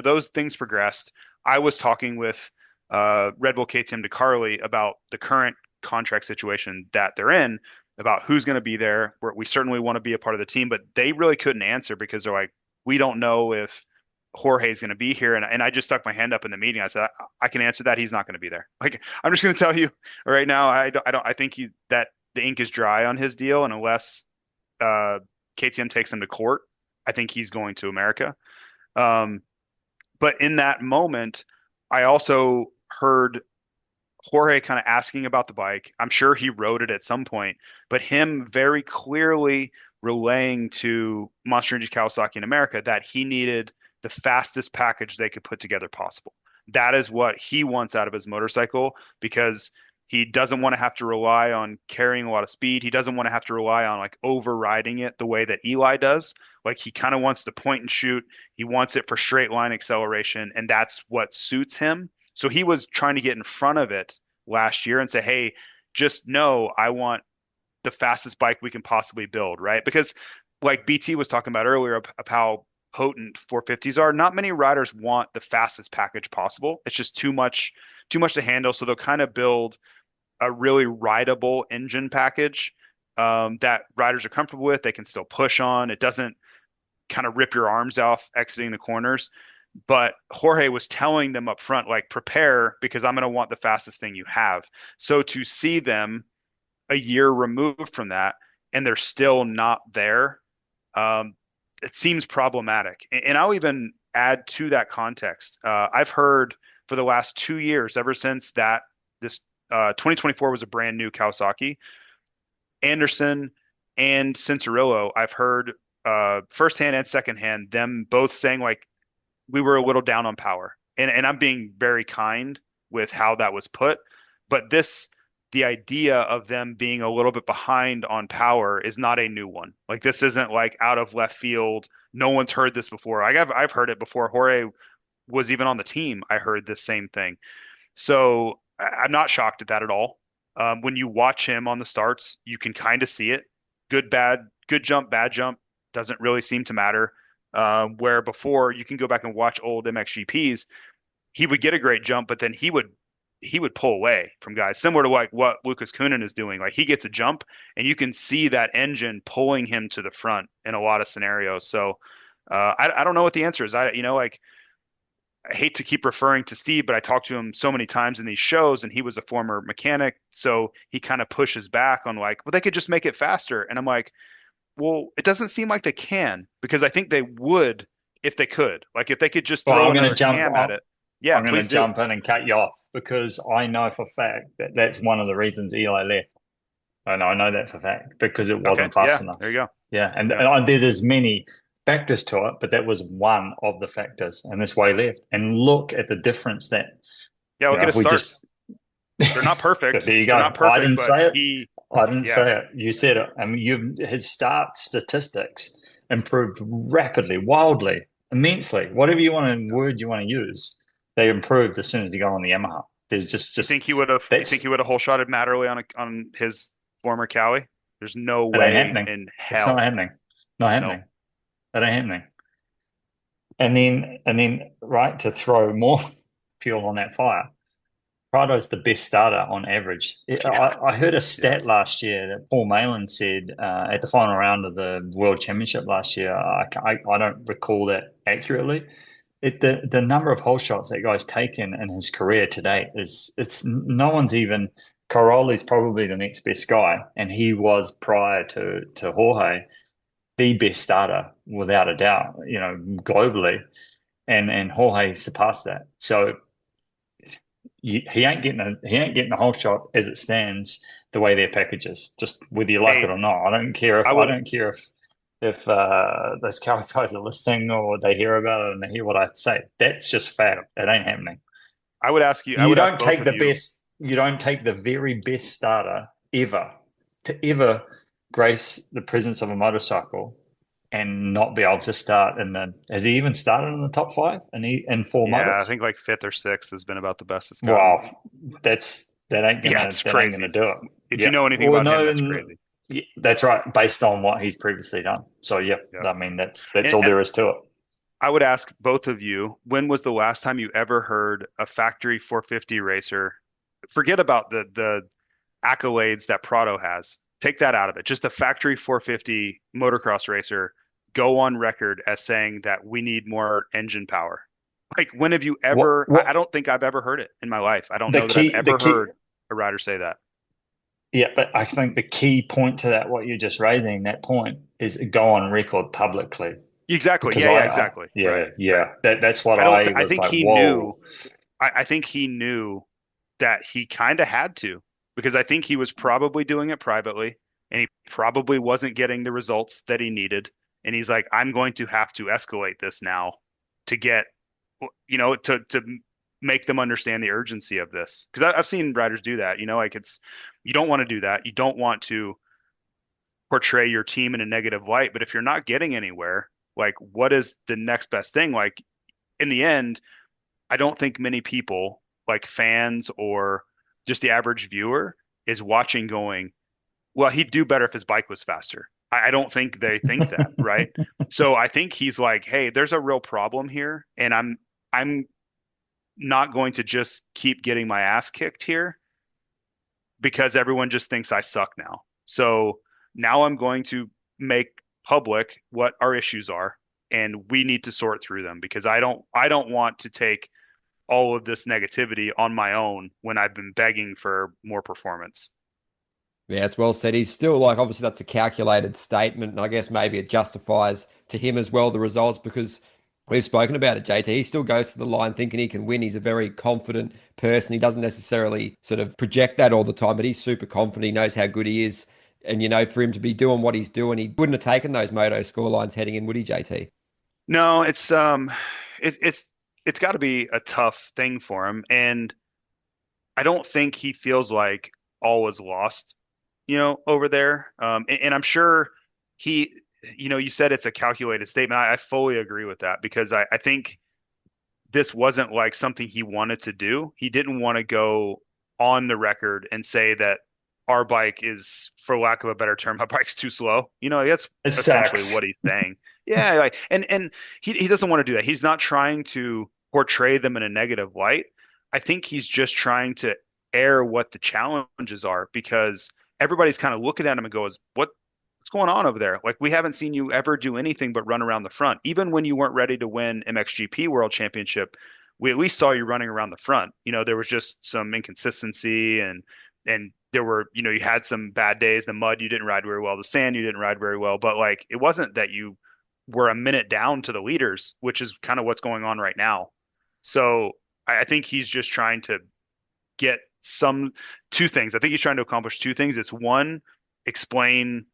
those things progressed. I was talking with Red Bull KTM to Carly about the current contract situation that they're in, about who's going to be there. We certainly want to be a part of the team, but they really couldn't answer because they're like, we don't know if Jorge's going to be here. And I just stuck my hand up in the meeting. I said, I can answer that. He's not going to be there. Like, I'm just going to tell you right now, I think that the ink is dry on his deal. And unless KTM takes him to court, I think he's going to America. But in that moment, I also heard Jorge kind of asking about the bike. I'm sure he rode it at some point, but him very clearly relaying to Monster Energy Kawasaki in America that he needed the fastest package they could put together possible. That is what he wants out of his motorcycle because he doesn't want to have to rely on carrying a lot of speed. He doesn't want to have to rely on like overriding it the way that Eli does. Like he kind of wants to point and shoot. He wants it for straight line acceleration, and that's what suits him. So he was trying to get in front of it last year and say, hey, just know I want the fastest bike we can possibly build, right? Because like BT was talking about earlier of how potent 450s are, not many riders want the fastest package possible. It's just too much to handle. So they'll kind of build a really rideable engine package that riders are comfortable with. They can still push on. It doesn't kind of rip your arms off exiting the corners. But Jorge was telling them up front, like, prepare because I'm going to want the fastest thing you have. So to see them a year removed from that and they're still not there, it seems problematic. And I'll even add to that context. I've heard for the last 2 years, ever since this 2024 was a brand new Kawasaki, Anderson and Cincerillo, I've heard firsthand and secondhand them both saying like, we were a little down on power. And I'm being very kind with how that was put. But the idea of them being a little bit behind on power is not a new one. Like this isn't like out of left field. No one's heard this before. I've heard it before. Jorge was even on the team. I heard this same thing. So I'm not shocked at that at all. When you watch him on the starts, you can kind of see it. Good, bad, good jump, bad jump. Doesn't really seem to matter. Where before you can go back and watch old MXGPs, he would get a great jump, but then he would pull away from guys, similar to like what Lucas Kunin is doing. Like he gets a jump, and you can see that engine pulling him to the front in a lot of scenarios. So I don't know what the answer is. I hate to keep referring to Steve, but I talked to him so many times in these shows, and he was a former mechanic, so he kind of pushes back on like, well, they could just make it faster, and I'm like, well, it doesn't seem like they can because I think they would if they could. Like if they could just throw another cam at it. Yeah, I'm going to jump in and cut you off because I know for a fact that that's one of the reasons Eli left. And I know that for a fact because it wasn't fast enough. There you go. Yeah, and there's many factors to it, but that was one of the factors, and that's why he left. And look at the difference that. Yeah, we'll get a start. They're not perfect. But there you They're go. not perfect, I didn't but say it. he, I didn't yeah, say it. You said it. I mean, his start statistics improved rapidly, wildly, immensely. Whatever word you want to use, they improved as soon as you got on the Yamaha. There's you think he would have, that's whole shotted Matterley on his former Cowie? There's no it ain't way happening. in It's hell. not happening. Not happening. It ain't happening. And then, right, to throw more fuel on that fire, Prado's the best starter on average. I heard a stat last year that Paul Malin said at the final round of the World Championship last year. I don't recall that accurately. The number of hole shots that guy's taken in his career to date it's no one's even. Caroli's probably the next best guy, and he was prior to Jorge the best starter without a doubt. Globally, and Jorge surpassed that. So he ain't getting a whole shot as it stands the way their package is. Just whether you like it or not, I don't care if those Cowboy guys are listening or they hear about it and they hear what I say. That's just fact. It ain't happening. I would ask you. I You would ask don't both take of the you. best. You don't take the very best starter ever to ever grace the presence of a motorcycle and not be able to start in the. Has he even started in the top five in four Yeah, motos? I think like fifth or sixth has been about the best it's gotten. Wow, that ain't it's ain't crazy. gonna do it. If you know anything about him, that's crazy. Yeah, that's right, based on what he's previously done. So yeah. I mean that's all there is to it. I would ask both of you, when was the last time you ever heard a factory 450 racer? Forget about the accolades that Prado has. Take that out of it. Just a factory 450 motocross racer go on record as saying that we need more engine power. Like, when have you ever? I don't think I've ever heard it in my life. I don't know that I've ever heard a rider say that. Yeah, but I think the key point to that, what you're just raising, that point, is go on record publicly. Exactly. Because exactly. Yeah, right. yeah. That's what I think like, he whoa. knew. I think he knew that he kind of had to, because I think he was probably doing it privately and he probably wasn't getting the results that he needed. And he's like, I'm going to have to escalate this now to get, to make them understand the urgency of this. Because I've seen riders do that, like you don't want to do that. You don't want to portray your team in a negative light. But if you're not getting anywhere, like, what is the next best thing? Like, in the end, I don't think many people, like fans or just the average viewer, is watching going, well, he'd do better if his bike was faster. I don't think they think that, right? So I think he's like, hey, there's a real problem here, and I'm not going to just keep getting my ass kicked here because everyone just thinks I suck now. So now I'm going to make public what our issues are, and we need to sort through them, because I don't want to take all of this negativity on my own when I've been begging for more performance. Yeah, it's well said. He's still like, obviously that's a calculated statement, and I guess maybe it justifies to him as well the results, because we've spoken about it, JT. He still goes to the line thinking he can win. He's a very confident person. He doesn't necessarily sort of project that all the time, but he's super confident. He knows how good he is. And, for him to be doing what he's doing, he wouldn't have taken those moto score lines heading in, would he, JT? No, it's got to be a tough thing for him, and I don't think he feels like all is lost, over there. And I'm sure he, you said it's a calculated statement. I fully agree with that, because I think this wasn't like something he wanted to do. He didn't want to go on the record and say that our bike is, for lack of a better term, my bike's too slow. That's essentially what he's saying. Yeah, like, and he doesn't want to do that. He's not trying to portray them in a negative light. I think he's just trying to air what the challenges are, because everybody's kind of looking at him and goes, what's going on over there? Like, we haven't seen you ever do anything but run around the front. Even when you weren't ready to win MXGP World Championship, we at least saw you running around the front. There was just some inconsistency, and there were, you had some bad days. The mud, you didn't ride very well. The sand, you didn't ride very well. But like, it wasn't that you were a minute down to the leaders, which is kind of what's going on right now. So I think he's just trying to get two things. I think he's trying to accomplish two things. It's one, explain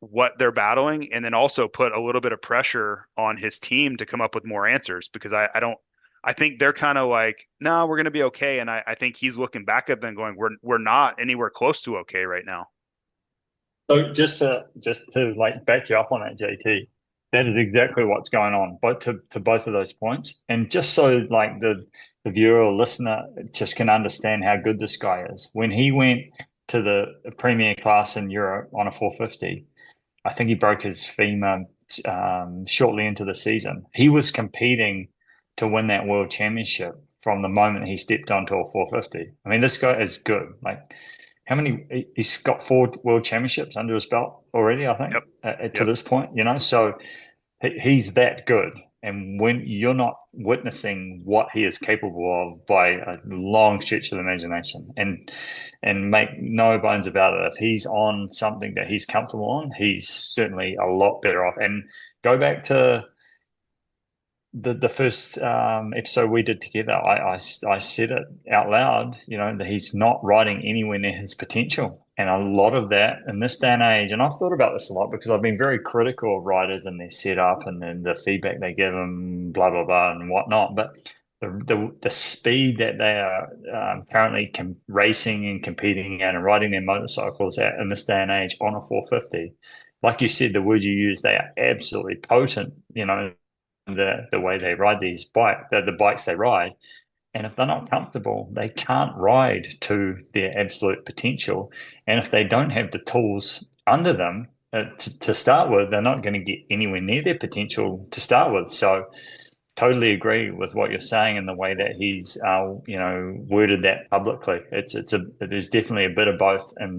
what they're battling, and then also put a little bit of pressure on his team to come up with more answers, because I don't I think they're kind of like, no, we're going to be okay. And I think he's looking back at them going, we're not anywhere close to okay right now. So just to like back you up on that, JT, that is exactly what's going on, but to both of those points. And just so like the viewer or listener just can understand how good this guy is. When he went to the premier class in Europe on a 450, I think he broke his femur shortly into the season. He was competing to win that world championship from the moment he stepped onto a 450. I mean, this guy is good. Like, how many? He's got 4 world championships under his belt already, I think, to this point. So he's that good. And when you're not witnessing what he is capable of by a long stretch of the imagination, and make no bones about it, if he's on something that he's comfortable on, he's certainly a lot better off. And go back to the first episode we did together, I said it out loud, that he's not riding anywhere near his potential. And a lot of that in this day and age, and I've thought about this a lot because I've been very critical of riders and their setup and then the feedback they give them, blah, blah, blah, and whatnot. But the speed that they are currently racing and competing at and riding their motorcycles at in this day and age on a 450, like you said, the word you used, they are absolutely potent, the way they ride these the bikes they ride. And if they're not comfortable, they can't ride to their absolute potential. And if they don't have the tools under them to start with, they're not going to get anywhere near their potential to start with. So totally agree with what you're saying and the way that he's worded that publicly. There's definitely a bit of both in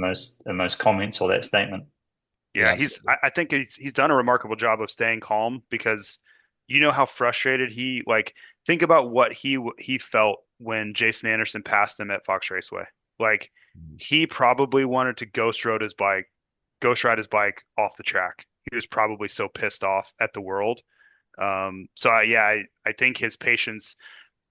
those comments or that statement. Yeah, I think he's done a remarkable job of staying calm because how frustrated think about what he felt when Jason Anderson passed him at Fox Raceway. Like he probably wanted to ghost ride his bike off the track. He was probably so pissed off at the world. I think his patience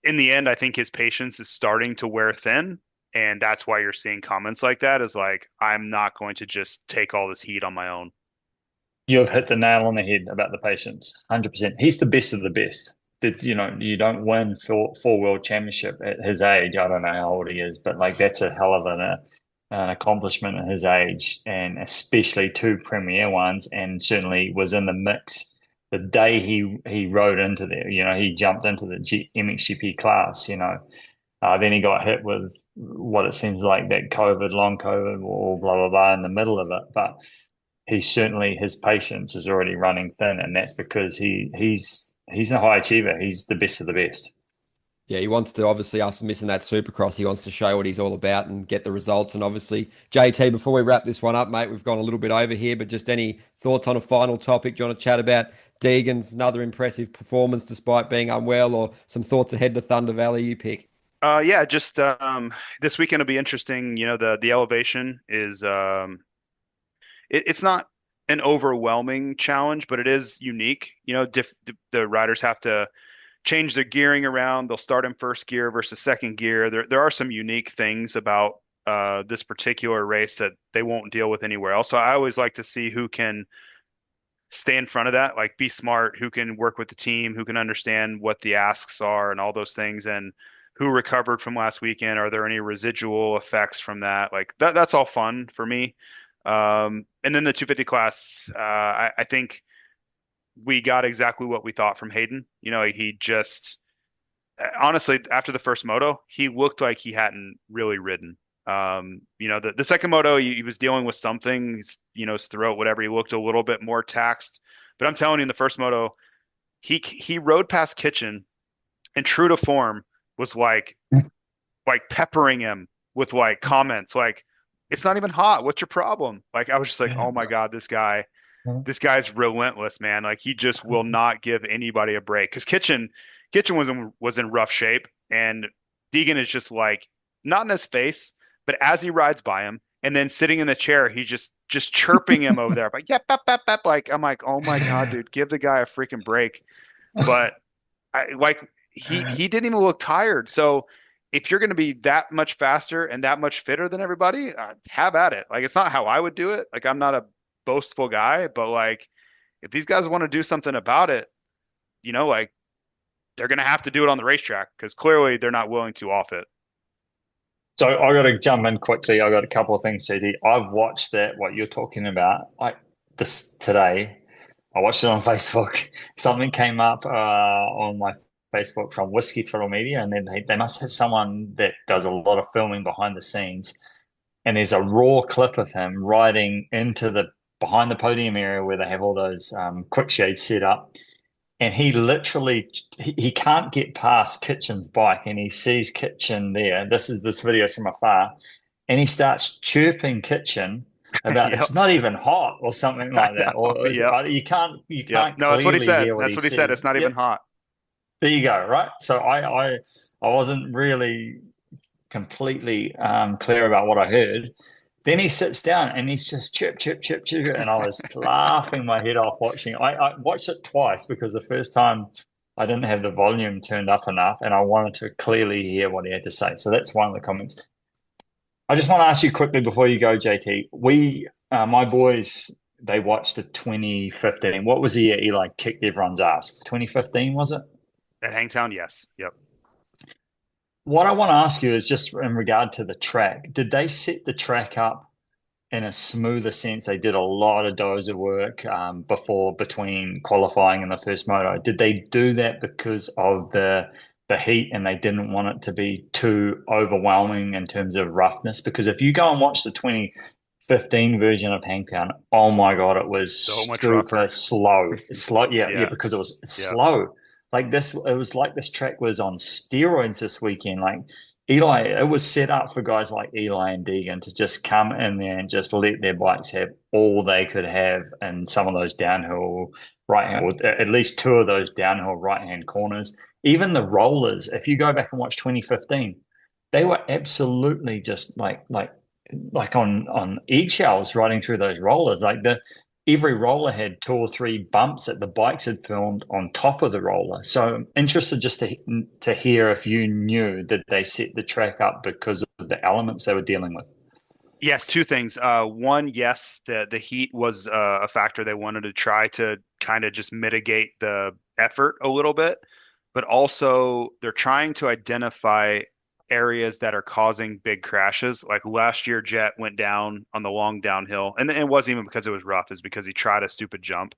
in the end, I think his patience is starting to wear thin. And that's why you're seeing comments like that is like, I'm not going to just take all this heat on my own. You've hit the nail on the head about the patience. 100%. He's the best of the best. You don't win four world championship at his age. I don't know how old he is, but like that's a hell of an accomplishment at his age, and especially 2 premier ones, and certainly was in the mix the day he rode into there. He jumped into the MXGP class. Then he got hit with what it seems like that long COVID, or blah blah blah in the middle of it, but his patience is already running thin, and that's because he's a high achiever. He's the best of the best. Yeah, he wants to, obviously, after missing that Supercross, he wants to show what he's all about and get the results. And obviously, JT, before we wrap this one up, mate, we've gone a little bit over here, but just any thoughts on a final topic? Do you want to chat about Deegan's another impressive performance despite being unwell, or some thoughts ahead to Thunder Valley? You pick. Just this weekend will be interesting. The elevation is it's not an overwhelming challenge, but it is unique. The riders have to change their gearing around. They'll start in first gear versus second gear. There are some unique things about this particular race that they won't deal with anywhere else. So I always like to see who can stay in front of that, like be smart, who can work with the team, who can understand what the asks are and all those things, and who recovered from last weekend. Are there any residual effects from that? Like that's all fun for me. And then the 250 class, I think we got exactly what we thought from Hayden. He just honestly, after the first moto, he looked like he hadn't really ridden. The second moto, he was dealing with something, his throat, whatever. He looked a little bit more taxed. But I'm telling you, in the first moto, he rode past Kitchen, and true to form, was like peppering him with like comments like, "It's not even hot. What's your problem?" Like I was just like, "Oh my God, this guy's relentless, man. Like he just will not give anybody a break." Because Kitchen was in rough shape, and Deegan is just like not in his face, but as he rides by him, and then sitting in the chair, he just chirping him over there, like, "Yep, yep, yep, yep." Like I'm like, "Oh my God, dude, give the guy a freaking break." But he didn't even look tired. So if you're going to be that much faster and that much fitter than everybody, have at it. Like it's not how I would do it. Like I'm not a boastful guy, but like if these guys want to do something about it, like they're going to have to do it on the racetrack because clearly they're not willing to off it. So I got to jump in quickly. I got a couple of things, JD. I've watched that, what you're talking about, like this today. I watched it on Facebook. Something came up on my Facebook from Whiskey Throttle Media, and then they must have someone that does a lot of filming behind the scenes. And there's a raw clip of him riding into the behind the podium area where they have all those quick shades set up. And he literally, he can't get past Kitchen's bike, and he sees Kitchen there. This video from afar, and he starts chirping Kitchen about it's not even hot or something like that. Or you can't. No, that's what he said. That's what he said. It's not even hot. There you go. Right. So I wasn't really completely clear about what I heard. Then he sits down and he's just chirp, chirp, chirp, chirp. And I was laughing my head off watching it. I watched it twice because the first time I didn't have the volume turned up enough and I wanted to clearly hear what he had to say. So that's one of the comments. I just want to ask you quickly before you go, JT. My boys, they watched the 2015. What was the year Eli kicked everyone's ass? 2015, was it? At Hangtown, yes. Yep. What I want to ask you is just in regard to the track. Did they set the track up in a smoother sense? They did a lot of dozer work between qualifying and the first moto. Did they do that because of the heat and they didn't want it to be too overwhelming in terms of roughness? Because if you go and watch the 2015 version of Hangtown, oh my God, it was so much super slow. It's slow, yeah, because it's slow. Like this, it was like this track was on steroids this weekend. Like Eli, it was set up for guys like Eli and Deegan to just come in there and just let their bikes have all they could have in some of those downhill right-hand, or at least two of those downhill right-hand corners. Even the rollers, if you go back and watch 2015, they were absolutely just like on eggshells riding through those rollers. Every roller had 2 or 3 bumps that the bikes had filmed on top of the roller. So I'm interested just to hear if you knew that they set the track up because of the elements they were dealing with. Yes, 2 things. One, yes, the heat was a factor. They wanted to try to kind of just mitigate the effort a little bit, but also they're trying to identify areas that are causing big crashes. Like last year, Jett went down on the long downhill, and it wasn't even because it was rough, it's because he tried a stupid jump.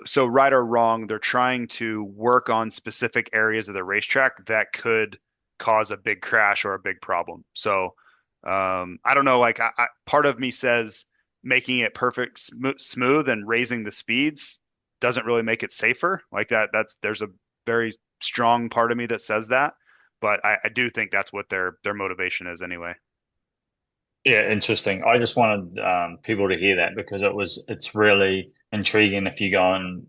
So right or wrong, they're trying to work on specific areas of the racetrack that could cause a big crash or a big problem. So I don't know, like part of me says making it perfect smooth and raising the speeds doesn't really make it safer. Like there's a very strong part of me that says that. But I do think that's what their motivation is anyway. Yeah, interesting. I just wanted people to hear that because it's really intriguing if you go and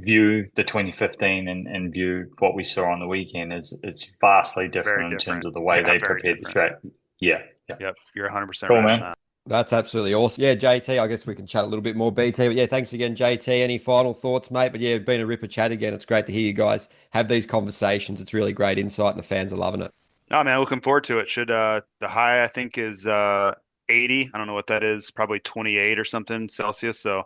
view the 2015 and view what we saw on the weekend. It's vastly different in terms of the way they prepared the track. Yeah. Yep, you're 100% cool, right man. on that. That's absolutely awesome. Yeah, JT, I guess we can chat a little bit more BT. But yeah, thanks again, JT. Any final thoughts, mate? But yeah, it's been a ripper chat again. It's great to hear you guys have these conversations. It's really great insight and the fans are loving it. No, man, looking forward to it. Should the high I think is 80. I don't know what that is, probably 28 or something Celsius. So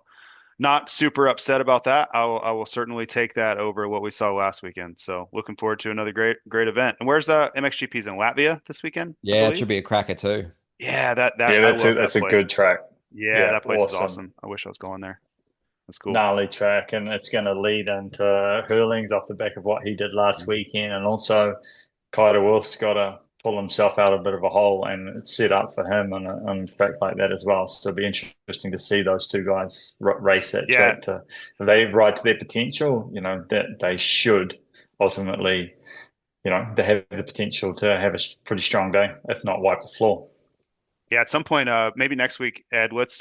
not super upset about that. I will certainly take that over what we saw last weekend. So looking forward to another great event. And where's MXGP's in Latvia this weekend? Yeah, it should be a cracker too. Yeah, that's a good track. Yeah, that place is awesome. I wish I was going there. That's cool. Gnarly track, and it's going to lead into Hurlings off the back of what he did last weekend, and also Kyder Wolf's got to pull himself out of a bit of a hole, and it's set up for him on a track like that as well. So it'll be interesting to see those two guys race that track. If they ride to their potential, that they should ultimately, they have the potential to have a pretty strong day, if not wipe the floor. Yeah, at some point, maybe next week, Ed, let's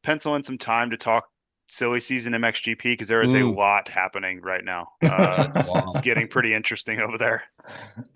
pencil in some time to talk silly season MXGP because there is a lot happening right now. It's getting pretty interesting over there.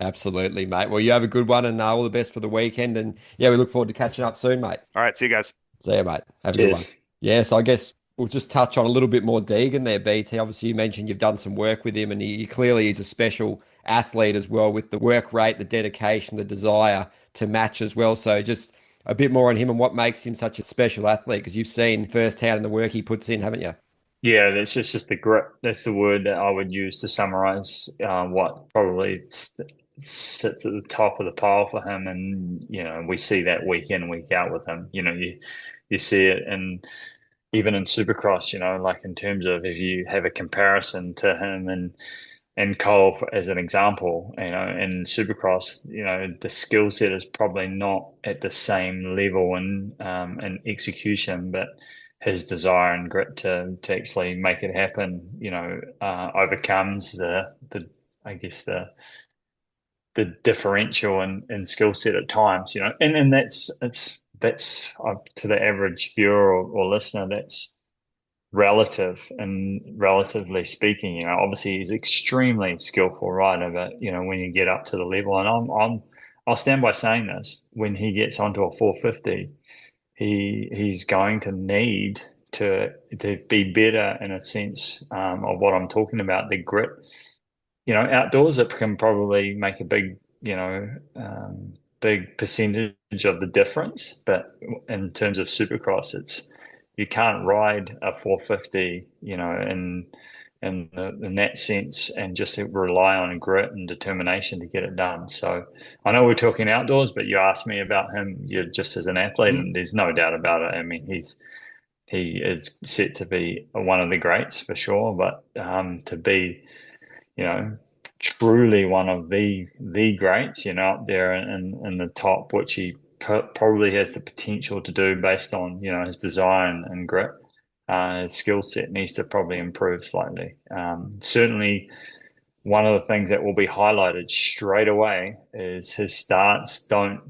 Absolutely, mate. Well, you have a good one and all the best for the weekend. And yeah, we look forward to catching up soon, mate. All right, see you guys. See you, mate. Have a good one. Yeah, so I guess we'll just touch on a little bit more Deegan there, BT. Obviously, you mentioned you've done some work with him, and he clearly is a special athlete as well with the work rate, the dedication, the desire to match as well. So just a bit more on him and what makes him such a special athlete, because you've seen firsthand in the work he puts in, haven't you? Yeah, that's just the grit. That's the word that I would use to summarize what probably sits at the top of the pile for him. And we see that week in, week out with him. You see it, and even in Supercross. Like in terms of if you have a comparison to him and Cole as an example, in Supercross, the skill set is probably not at the same level in execution, but his desire and grit to actually make it happen, overcomes the I guess the differential in skill set at times, and that's to the average viewer or listener, that's relative, and relatively speaking, obviously he's extremely skillful rider, but when you get up to the level, and I'll stand by saying this, when he gets onto a 450, he's going to need to be better in a sense of what I'm talking about, the grit. Outdoors it can probably make a big percentage of the difference, but in terms of Supercross, you can't ride a 450, in that sense, and just rely on grit and determination to get it done. So I know we're talking outdoors, but you asked me about him, just as an athlete, and there's no doubt about it. I mean, he is set to be one of the greats for sure, but to be, truly one of the greats, up there in the top, which he probably has the potential to do based on his desire and grit. His skill set needs to probably improve slightly. Certainly, one of the things that will be highlighted straight away is his starts aren't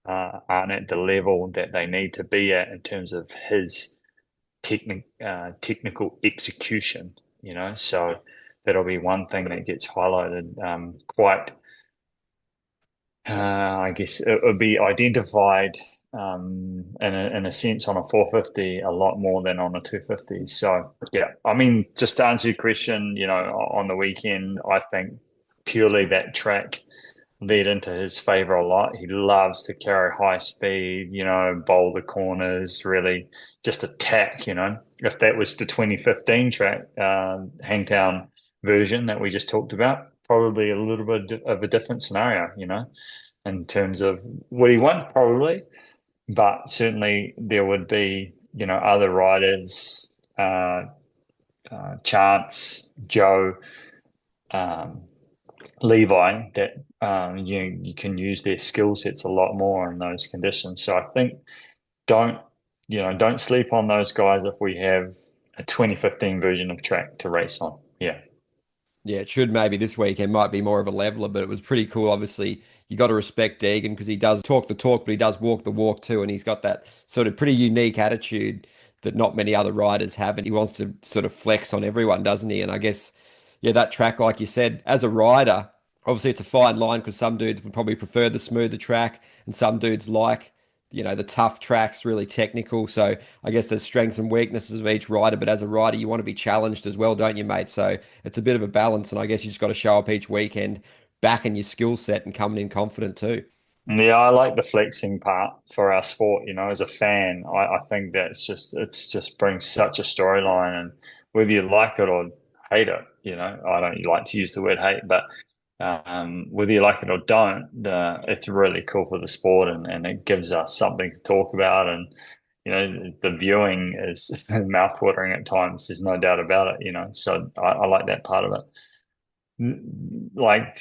at the level that they need to be at in terms of his technical execution. So that'll be one thing that gets highlighted quite. I guess it would be identified in a sense on a 450 a lot more than on a 250. So yeah, I mean, just to answer your question, on the weekend, I think purely that track led into his favor a lot. He loves to carry high speed, bowl the corners, really just attack. If that was the 2015 track, Hangtown version that we just talked about, probably a little bit of a different scenario, in terms of what he won, probably. But certainly there would be, other riders, Chance, Joe, Levi, that you can use their skill sets a lot more in those conditions. So I think don't sleep on those guys if we have a 2015 version of track to race on. Yeah. Yeah, it should maybe this weekend might be more of a leveler, but it was pretty cool. Obviously, you got to respect Deegan because he does talk the talk, but he does walk the walk too, and he's got that sort of pretty unique attitude that not many other riders have, and he wants to sort of flex on everyone, doesn't he? And I guess, yeah, that track, like you said, as a rider, obviously it's a fine line because some dudes would probably prefer the smoother track, and some dudes like the tough tracks, really technical. So I guess there's strengths and weaknesses of each rider, but as a rider, you want to be challenged as well, don't you, mate? So it's a bit of a balance, and I guess you just got to show up each weekend, backing your skill set and coming in confident too. Yeah, I like the flexing part for our sport, as a fan. I think it's just brings such a storyline, and whether you like it or hate it, I don't like to use the word hate, but whether you like it or don't, it's really cool for the sport, and it gives us something to talk about. And the viewing is mouth-watering at times. There's no doubt about it. So I like that part of it. Like,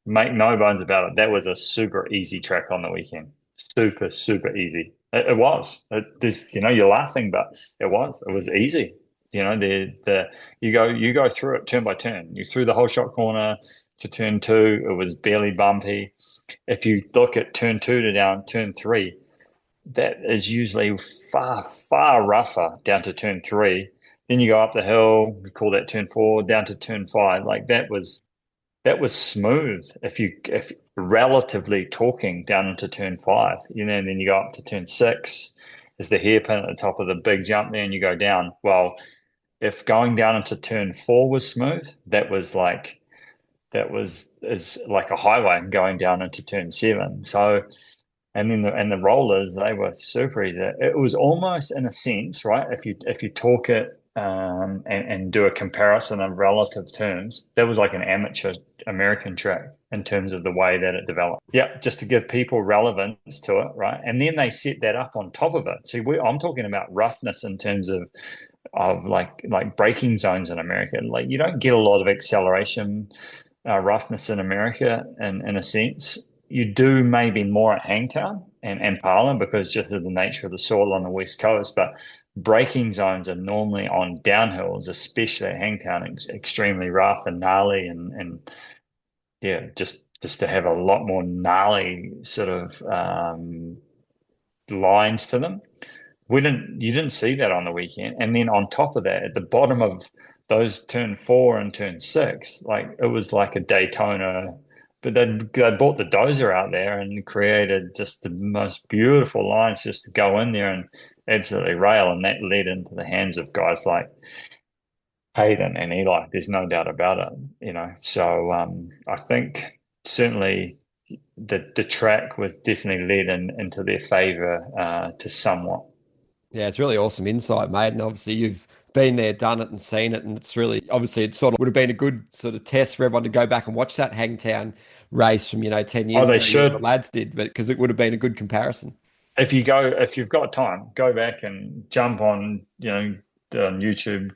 make no bones about it, that was a super easy track on the weekend. Super, super easy. It was. You're laughing, but it was easy. You go through it turn by turn. You through the whole shot corner to turn two, it was barely bumpy. If you look at turn two to down turn three, that is usually far, far rougher down to turn three. Then you go up the hill, we call that turn four, down to turn five. Like that was smooth. If relatively talking down into turn five, and then you go up to turn six, is the hairpin at the top of the big jump there, and you go down. Well, if going down into turn four was smooth, is like a highway going down into turn seven. So, and then the rollers, they were super easy. It was almost in a sense, right? If you talk it and do a comparison of relative terms, that was like an amateur American track in terms of the way that it developed. Yeah, just to give people relevance to it, right? And then they set that up on top of it. See, I'm talking about roughness in terms of like braking zones in America. Like you don't get a lot of acceleration roughness in America, in a sense. You do maybe more at Hangtown and Parlin because just of the nature of the soil on the West Coast, but braking zones are normally on downhills, especially at Hangtown, extremely rough and gnarly, and yeah, just to have a lot more gnarly sort of lines to them. You didn't see that on the weekend, and then on top of that, at the bottom of those turn 4 and turn 6, like it was like a Daytona. But they brought the dozer out there and created just the most beautiful lines just to go in there and absolutely rail. And that led into the hands of guys like Hayden and Eli. There's no doubt about it, you know. So I think certainly the track was definitely led into their favor to somewhat. Yeah, it's really awesome insight, mate. And obviously you've been there, done it and seen it. And it's really, obviously it sort of would have been a good sort of test for everyone to go back and watch that Hangtown race from, 10 Oh, years they ago, should. the lads did, but because it would have been a good comparison. If you've got time, go back and jump on, on YouTube,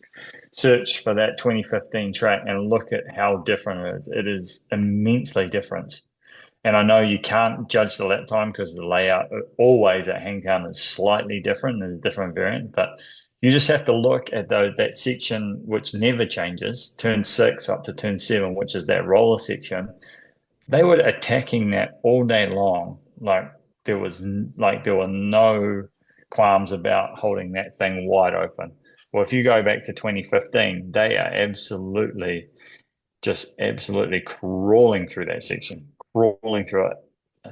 search for that 2015 track and look at how different it is. It is immensely different. And I know you can't judge the lap time because the layout always at Hangtown is slightly different. There's a different variant, but you just have to look at that section which never changes, turn 6 up to turn 7, which is that roller section. They were attacking that all day long. Like there were no qualms about holding that thing wide open. Well, if you go back to 2015, they are absolutely crawling through that section, crawling through it.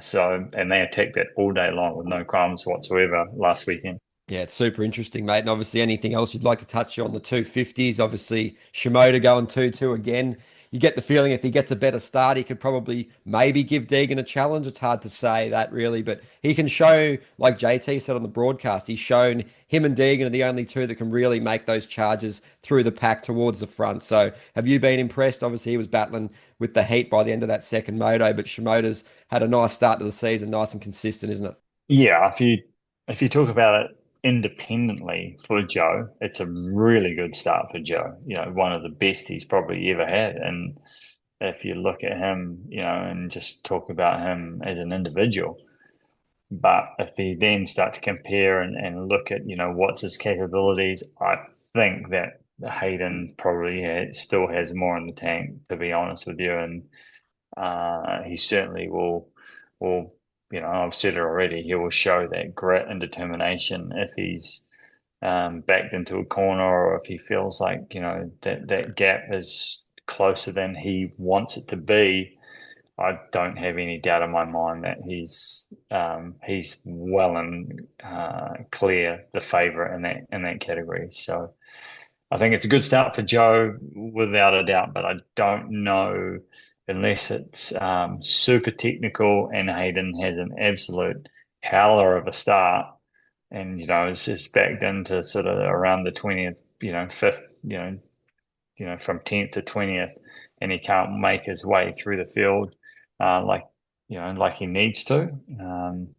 So, and they attacked that all day long with no qualms whatsoever last weekend. Yeah, it's super interesting, mate. And obviously, anything else you'd like to touch on the 250s? Obviously, Shimoda going 2-2 again. You get the feeling if he gets a better start, he could probably maybe give Deegan a challenge. It's hard to say that really, but he can show, like JT said on the broadcast, he's shown him and Deegan are the only two that can really make those charges through the pack towards the front. So have you been impressed? Obviously, he was battling with the heat by the end of that second moto, but Shimoda's had a nice start to the season, nice and consistent, isn't it? Yeah, if you talk about it independently for Joe, it's a really good start for Joe. One of the best he's probably ever had. And if you look at him, and just talk about him as an individual, but if he then start to compare and look at, what's his capabilities, I think that Hayden probably still has more in the tank, to be honest with you. And he certainly will, I've said it already, he will show that grit and determination if he's backed into a corner or if he feels like, that gap is closer than he wants it to be. I don't have any doubt in my mind that he's well and clear the favourite in that category. So I think it's a good start for Joe without a doubt, but I don't know unless it's super technical and Hayden has an absolute howler of a start and, it's just backed into sort of around the 20th, fifth, from 10th to 20th, and he can't make his way through the field like he needs to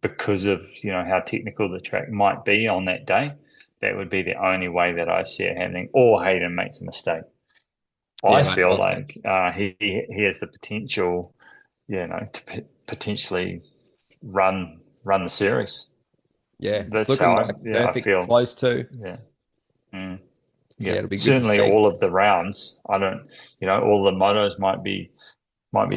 because of, how technical the track might be on that day. That would be the only way that I see it happening, or Hayden makes a mistake. I feel like he has the potential, to potentially run the series. Yeah, That's it's looking how like I perfect feel. close too. Yeah. Mm. Yeah, it'll be good Certainly to see. all of the rounds. I don't, all the motos might be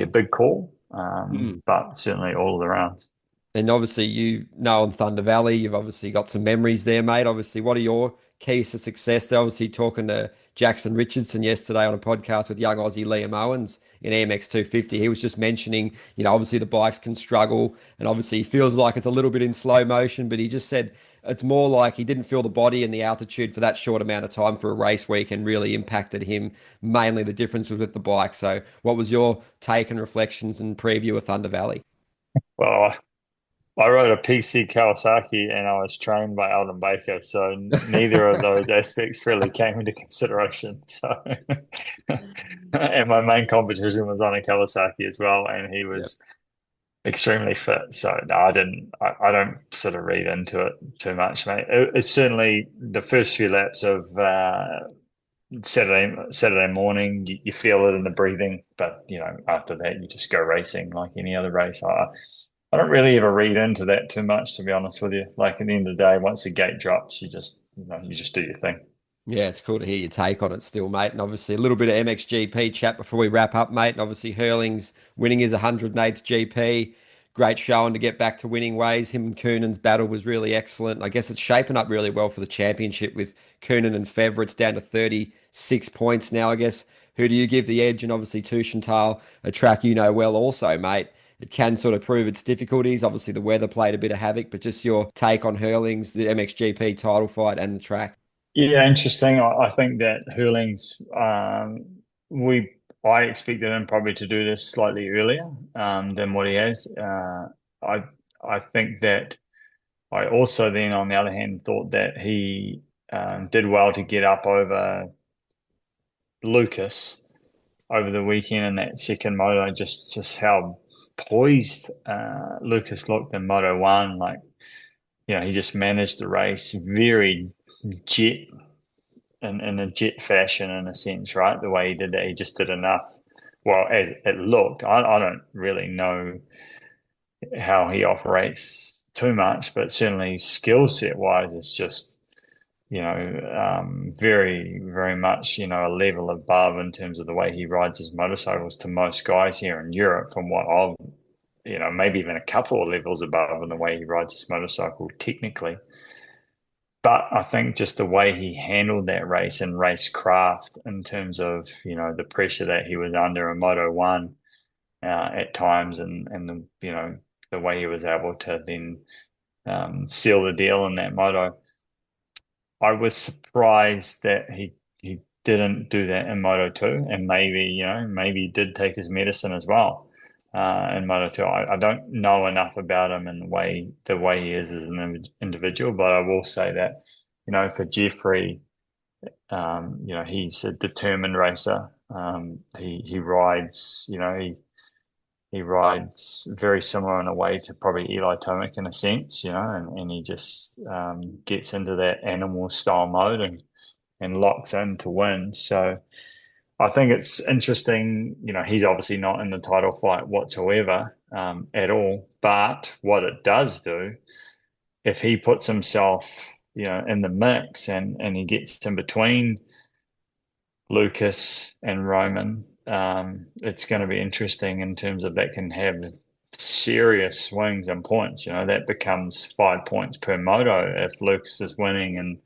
a big call, but certainly all of the rounds. And obviously, on Thunder Valley, you've obviously got some memories there, mate. Obviously, what are your keys to success? They're obviously talking to Jackson Richardson yesterday on a podcast with young Aussie Liam Owens in EMX 250. He was just mentioning, obviously the bikes can struggle, and obviously he feels like it's a little bit in slow motion, but he just said it's more like he didn't feel the body and the altitude for that short amount of time for a race week and really impacted him. Mainly the difference was with the bike. So, what was your take and reflections and preview of Thunder Valley? Well, I rode a PC Kawasaki and I was trained by Alden Baker, so neither of those aspects really came into consideration. So, and my main competition was on a Kawasaki as well, and he Yep. was extremely fit. So no, I didn't. I don't sort of read into it too much, mate. It's certainly the first few laps of Saturday morning. You feel it in the breathing, but after that, you just go racing like any other race. I don't really ever read into that too much, to be honest with you. Like at the end of the day, once the gate drops, you just do your thing. Yeah, it's cool to hear your take on it still, mate. And obviously a little bit of MXGP chat before we wrap up, mate. And obviously Hurling's winning his 108th GP. Great showing to get back to winning ways. Him and Coonan's battle was really excellent. I guess it's shaping up really well for the championship with Coonan and Fevre. It's down to 36 points now, I guess. Who do you give the edge? And obviously Tuchenthal, a track you know well also, mate. It can sort of prove its difficulties. Obviously the weather played a bit of havoc, but just your take on Hurling's, the MXGP title fight and the track. Yeah, interesting. I think that Hurling's I expected him probably to do this slightly earlier than what he has. I think that I also then, on the other hand, thought that he did well to get up over Lucas over the weekend in that second moto. Just how poised Lucas looked in Moto One. Like, he just managed the race very jet in a jet fashion, in a sense, right? The way he did that, he just did enough. Well, as it looked, I don't really know how he operates too much, but certainly skill set wise, it's just very, very much, a level above in terms of the way he rides his motorcycles to most guys here in Europe, from what I've, maybe even a couple of levels above in the way he rides his motorcycle technically. But I think just the way he handled that race and race craft in terms of, the pressure that he was under in Moto One at times, and the way he was able to then seal the deal in that moto. I was surprised that he didn't do that in Moto 2, and maybe he did take his medicine as well in Moto 2. I don't know enough about him and the way he is as an individual, but I will say that for Jeffrey, he's a determined racer. He rides, he rides very similar in a way to probably Eli Tomac in a sense, and he just gets into that animal style mode and locks in to win. So I think it's interesting. He's obviously not in the title fight whatsoever at all. But what it does do, if he puts himself, in the mix and he gets in between Lucas and Roman, it's going to be interesting in terms of that can have serious swings and points. That becomes 5 points per moto if Lucas is winning and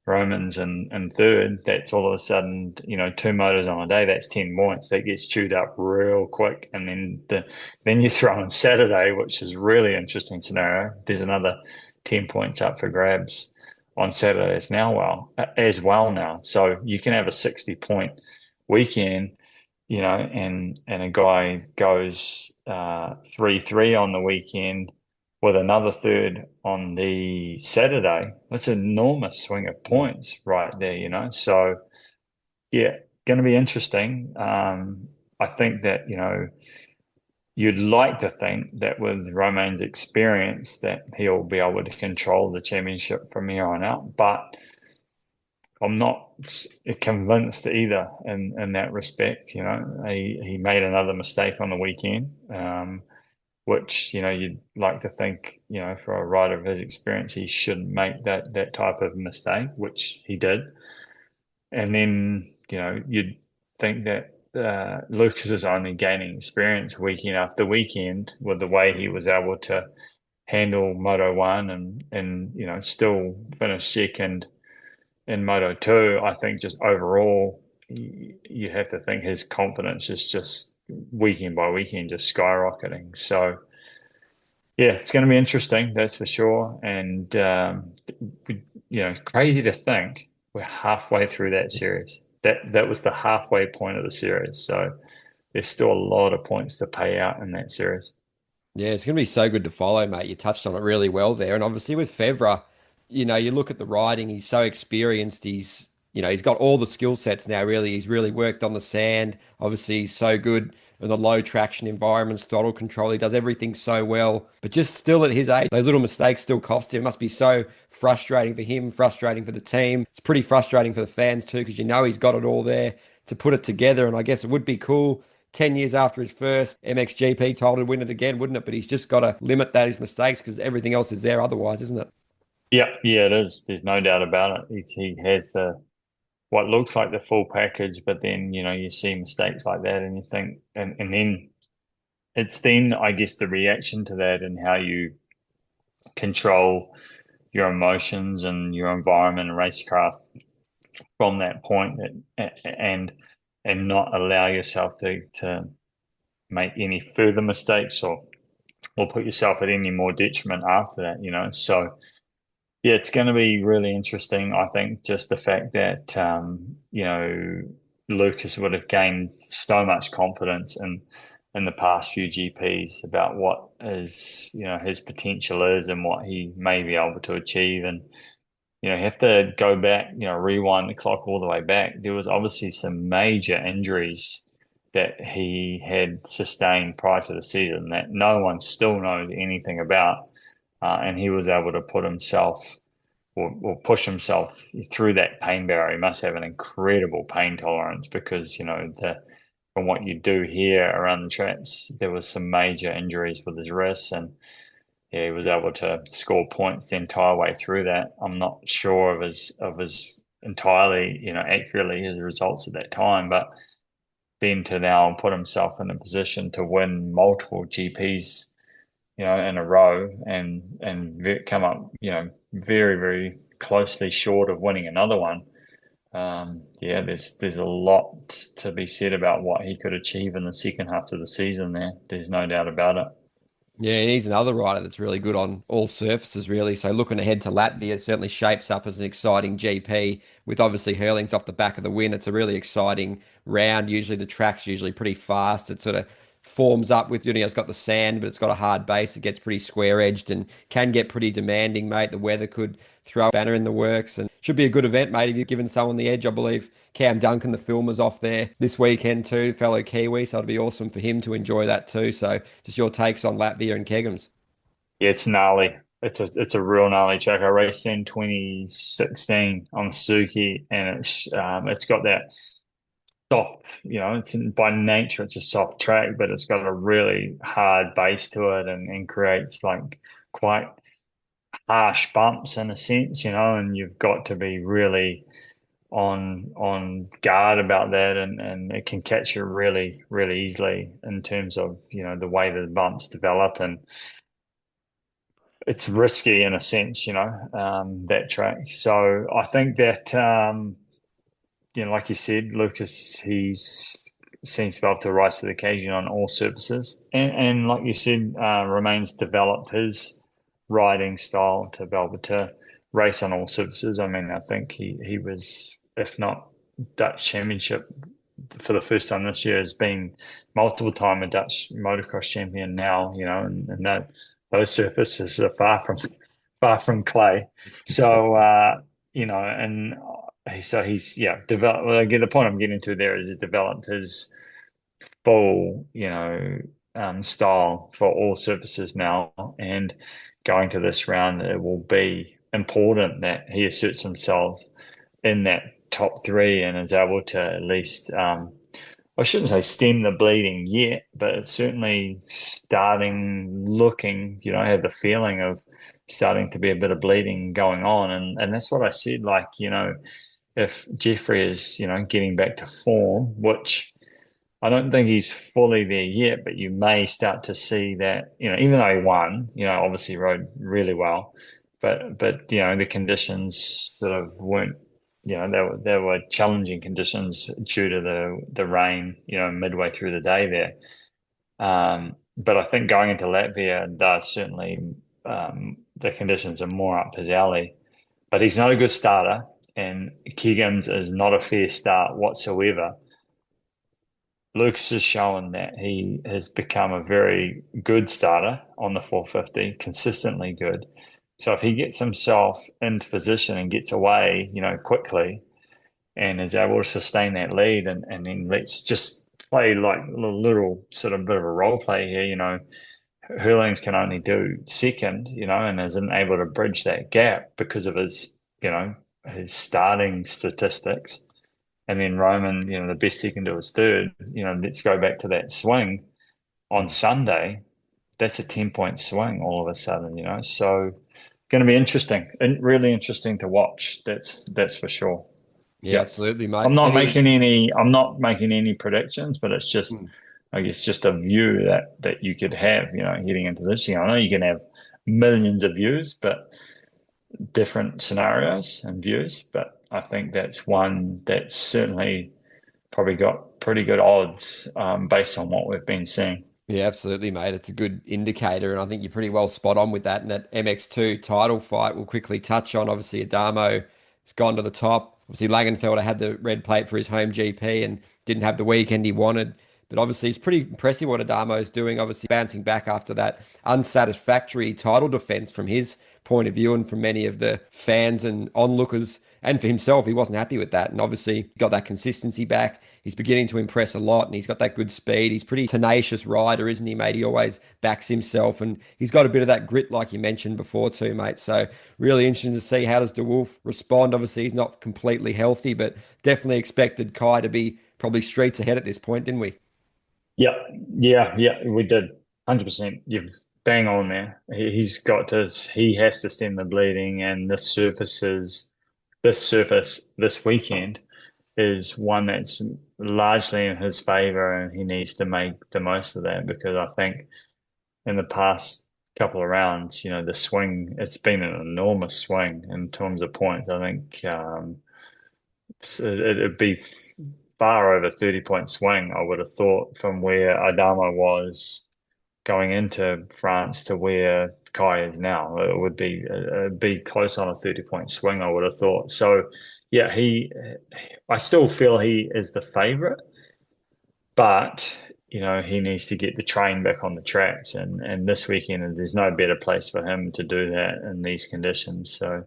Roman's in third. That's all of a sudden, 2 motos on a day. That's 10 points. That gets chewed up real quick, and then you throw in Saturday, which is really interesting scenario. There's another 10 points up for grabs on Saturday as well now. So you can have a 60-point weekend, and a guy goes 3-3 on the weekend with another third on the Saturday. That's an enormous swing of points right there, So yeah, going to be interesting. I think that, you'd like to think that with Romain's experience that he'll be able to control the championship from here on out, but I'm not convinced either in that respect. He made another mistake on the weekend, which you'd like to think, for a rider of his experience, he shouldn't make that type of mistake, which he did. And then you'd think that Lucas is only gaining experience weekend after weekend with the way he was able to handle Moto 1 and still finish second in Moto 2. I think just overall, you have to think his confidence is just weekend by weekend just skyrocketing. So yeah, it's going to be interesting, that's for sure. And crazy to think we're halfway through that series. That was the halfway point of the series. So there's still a lot of points to pay out in that series. Yeah, it's going to be so good to follow, mate. You touched on it really well there. And obviously with Fevra, you look at the riding, he's so experienced. He's got all the skill sets now, really. He's really worked on the sand. Obviously, he's so good in the low traction environments, throttle control. He does everything so well. But just still at his age, those little mistakes still cost him. It must be so frustrating for him, frustrating for the team. It's pretty frustrating for the fans too, because he's got it all there to put it together. And I guess it would be cool 10 years after his first MXGP title to win it again, wouldn't it? But he's just got to limit those mistakes because everything else is there otherwise, isn't it? Yeah, it is. There's no doubt about it. He has what looks like the full package, but then you see mistakes like that, and you think, and then it's then I guess the reaction to that and how you control your emotions and your environment and racecraft from that point, and not allow yourself to make any further mistakes or put yourself at any more detriment after that. So yeah, it's going to be really interesting. I think just the fact that Lucas would have gained so much confidence in the past few GPs about what his potential is and what he may be able to achieve. And have to go back, rewind the clock all the way back. There was obviously some major injuries that he had sustained prior to the season that no one still knows anything about. And he was able to put himself or push himself through that pain barrier. He must have an incredible pain tolerance because, from what you do here around the traps, there was some major injuries with his wrists, and yeah, he was able to score points the entire way through that. I'm not sure of his entirely, accurately his results at that time, but then to now put himself in a position to win multiple GPs, in a row and come up, very, very closely short of winning another one. Yeah, there's a lot to be said about what he could achieve in the second half of the season there. There's no doubt about it. Yeah, and he's another rider that's really good on all surfaces, really. So looking ahead to Latvia, it certainly shapes up as an exciting GP with obviously Hurlings off the back of the win. It's a really exciting round. Usually the track's usually pretty fast. It sort of forms up with, it's got the sand, but it's got a hard base. It gets pretty square edged and can get pretty demanding, mate. The weather could throw a banner in the works and should be a good event, mate. If you've given someone the edge, I believe Cam Duncan, the filmer's off there this weekend too, fellow Kiwi. So it'll be awesome for him to enjoy that too. So just your takes on Latvia and Kegums. Yeah, it's gnarly. It's a real gnarly track. I raced in 2016 on Suzuki, and it's got that soft, by nature it's a soft track, but it's got a really hard base to it and creates like quite harsh bumps in a sense, and you've got to be really on guard about that, and it can catch you really, really easily in terms of, the way the bumps develop, and it's risky in a sense, that track. So I think that like you said, Lucas, he's seems to be able to rise to the occasion on all surfaces, and like you said, remains developed his riding style to be able to race on all surfaces. I mean, I think he was, if not Dutch Championship for the first time this year, has been multiple time a Dutch motocross champion now, and that those surfaces are far from clay. So and so he's developed. Well, again, the point I'm getting to there is he developed his full, style for all surfaces now, and going to this round, it will be important that he asserts himself in that top three and is able to at least, I shouldn't say stem the bleeding yet, but it's certainly starting looking, have the feeling of starting to be a bit of bleeding going on. And that's what I said, like, if Jeffrey is, getting back to form, which I don't think he's fully there yet, but you may start to see that, even though he won, obviously rode really well, but the conditions sort of weren't, there were challenging conditions due to the rain, midway through the day there. But I think going into Latvia, certainly the conditions are more up his alley. But he's not a good starter, and Keegan's is not a fair start whatsoever. Lucas has shown that he has become a very good starter on the 450, consistently good. So if he gets himself into position and gets away, quickly and is able to sustain that lead and then let's just play like a little sort of bit of a role play here, Hurlings can only do second, and isn't able to bridge that gap because of his starting statistics. And then Roman, the best he can do is third. Let's go back to that swing on Sunday. That's a 10-point swing all of a sudden, So going to be interesting and really interesting to watch. That's for sure. Yeah, absolutely, mate. I'm not making any predictions, but it's just I guess just a view that you could have, heading into this. I know you can have millions of views, but different scenarios and views, but I think that's one that's certainly probably got pretty good odds based on what we've been seeing. Yeah, absolutely, mate. It's a good indicator, and I think you're pretty well spot on with that. And that MX2 title fight we'll quickly touch on. Obviously, Adamo has gone to the top. Obviously, Langenfelder had the red plate for his home GP and didn't have the weekend he wanted. But obviously, it's pretty impressive what Adamo's doing. Obviously, bouncing back after that unsatisfactory title defense from his point of view and from many of the fans and onlookers. And for himself, he wasn't happy with that. And obviously, got that consistency back. He's beginning to impress a lot and he's got that good speed. He's pretty tenacious rider, isn't he, mate? He always backs himself and he's got a bit of that grit, like you mentioned before, too, mate. So, really interesting to see how does DeWolf respond. Obviously, he's not completely healthy, but definitely expected Kai to be probably streets ahead at this point, didn't we? Yeah, we did. 100%. You've bang on there. He has to stem the bleeding, and this surface this weekend is one that's largely in his favor, and he needs to make the most of that because I think in the past couple of rounds, the swing, it's been an enormous swing in terms of points. I think it'd be far over 30-point swing, I would have thought, from where Adamo was going into France to where Kai is now. It would be close on a 30-point swing, I would have thought. So, yeah, I still feel he is the favorite, but he needs to get the train back on the tracks, and this weekend there's no better place for him to do that in these conditions. So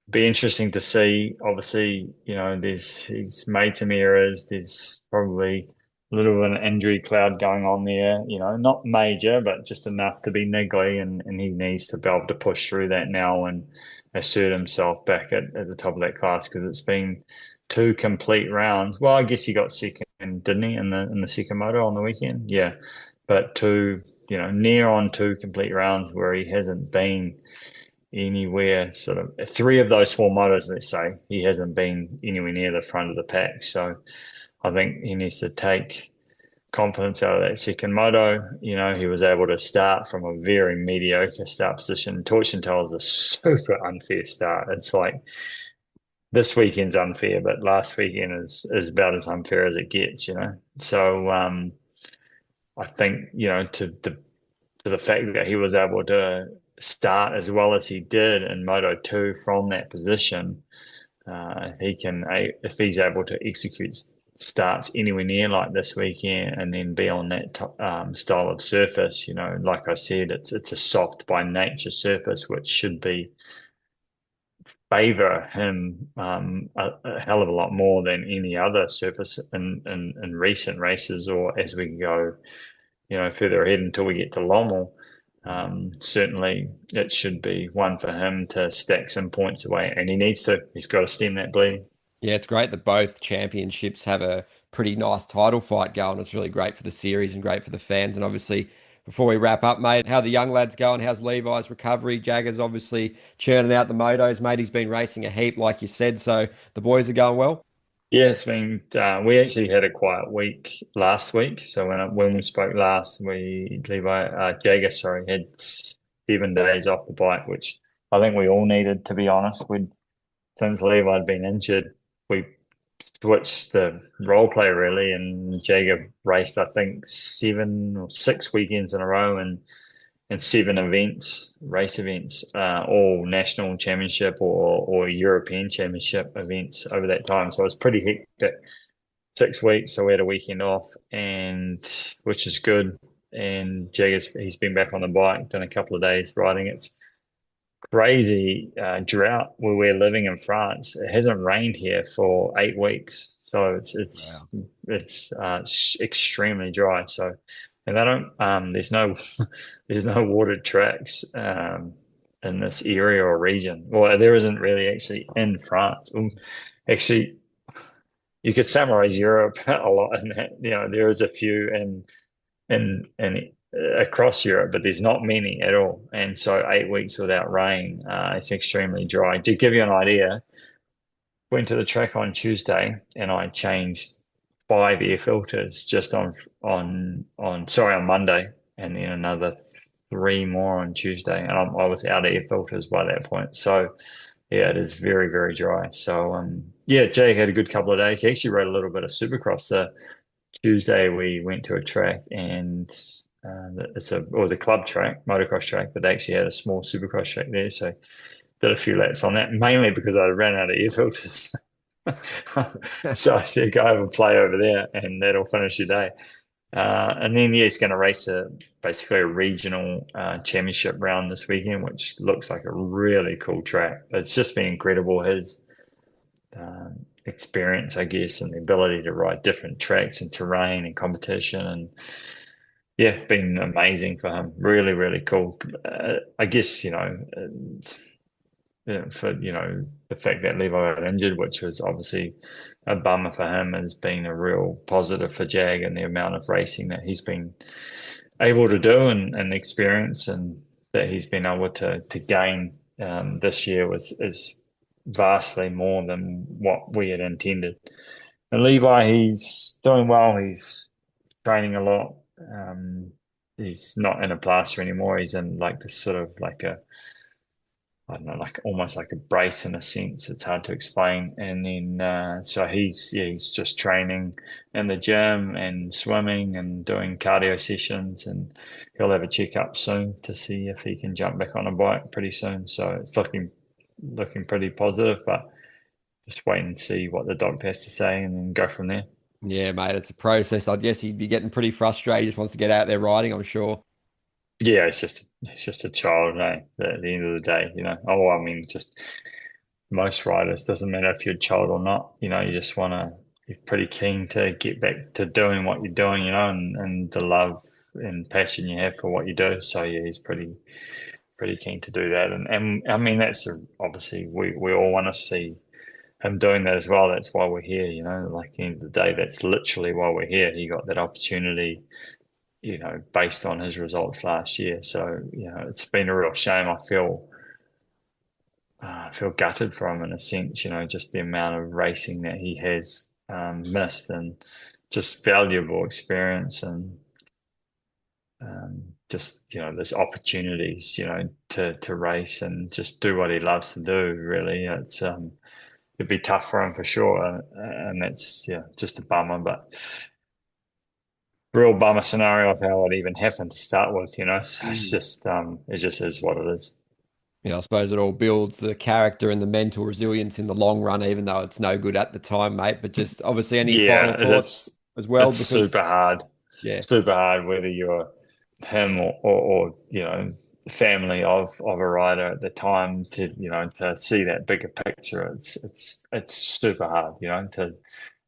be interesting to see. Obviously, he's made some errors. There's probably a little bit of an injury cloud going on there, not major, but just enough to be niggly, and he needs to be able to push through that now and assert himself back at the top of that class because it's been two complete rounds. Well, I guess he got second, didn't he, in the second moto on the weekend? Yeah. But near on two complete rounds where he hasn't been anywhere, sort of three of those four motos, let's say, he hasn't been anywhere near the front of the pack. So I think he needs to take confidence out of that second moto. He was able to start from a very mediocre start position. Torch and Tail is a super unfair start. It's like this weekend's unfair, but last weekend is about as unfair as it gets, So I think, to the fact that he was able to start as well as he did in Moto 2 from that position, if he's able to execute starts anywhere near like this weekend and then be on that style of surface, like I said, it's a soft by nature surface, which should be favor him a hell of a lot more than any other surface in recent races or as we go, further ahead until we get to Lommel. Certainly it should be one for him to stack some points away, and he's got to stem that bleeding. Yeah, it's great that both championships have a pretty nice title fight going. It's really great for the series and great for the fans. And obviously, before we wrap up, mate, how the young lads going? How's Levi's recovery? Jagger's obviously churning out the motos, mate. He's been racing a heap, like you said. So the boys are going well. Yeah, it's been. We actually had a quiet week last week. So when we spoke last, Jagger, sorry, had 7 days off the bike, which I think we all needed. To be honest, since Levi had been injured, we switched the role play really, and Jagger raced I think 7 or 6 weekends in a row and 7 race events, all national championship or European championship events over that time. So it was pretty hectic. 6 weeks, so we had a weekend off, and which is good. And Jagger's he's been back on the bike, done a couple of days riding. It's crazy drought where we're living in France. It hasn't rained here for 8 weeks, so it's extremely dry. So, and they don't there's no there's no watered tracks in this area or region. Well, there isn't really actually in France. Actually, you could summarize Europe a lot in that. There is a few in across Europe, but there's not many at all. And so 8 weeks without rain, it's extremely dry. To give you an idea, went to the track on Tuesday and I changed 5 air filters just on Monday, and then another three more on Tuesday, and I was out of air filters by that point. So yeah, it is very, very dry. So yeah, Jake had a good couple of days. He actually rode a little bit of Supercross. The Tuesday we went to a track, and the club track, motocross track, but they actually had a small Supercross track there. So did a few laps on that, mainly because I ran out of air filters. So I said, go over and play over there, and that'll finish your day. And then he's going to race basically a regional championship round this weekend, which looks like a really cool track. It's just been incredible, his experience, I guess, and the ability to ride different tracks and terrain and competition. And yeah, been amazing for him. Really, really cool. I guess, for the fact that Levi got injured, which was obviously a bummer for him, has been a real positive for Jag, and the amount of racing that he's been able to do and the experience and that he's been able to gain this year is vastly more than what we had intended. And Levi, he's doing well. He's training a lot. He's not in a plaster anymore. He's in like this sort of like I don't know, like almost like a brace in a sense. It's hard to explain. And then so he's just training in the gym and swimming and doing cardio sessions, and he'll have a checkup soon to see if he can jump back on a bike pretty soon. So it's looking pretty positive, but just wait and see what the doctor has to say and then go from there. Yeah, mate, it's a process. I guess he'd be getting pretty frustrated. He just wants to get out there riding, I'm sure. Yeah, it's just a child, eh? At the end of the day, Oh, I mean, just most riders, doesn't matter if you're a child or not, you just you're pretty keen to get back to doing what you're doing, and the love and passion you have for what you do. So yeah, he's pretty keen to do that. And I mean, obviously we all want to see him doing that as well. That's why we're here, like at the end of the day, that's literally why we're here. He got that opportunity, based on his results last year. So, it's been a real shame. I feel gutted for him in a sense, just the amount of racing that he has missed, and just valuable experience, and just, there's opportunities, to race and just do what he loves to do, really. It'd be tough for him for sure. And that's, just a bummer, but real bummer scenario of how it even happened to start with, So it just is what it is. Yeah, I suppose it all builds the character and the mental resilience in the long run, even though it's no good at the time, mate. But just obviously any final Yeah, thoughts as well, it's because super hard. yeah, Super hard whether you're him or family of a rider at the time, to see that bigger picture. It's super hard,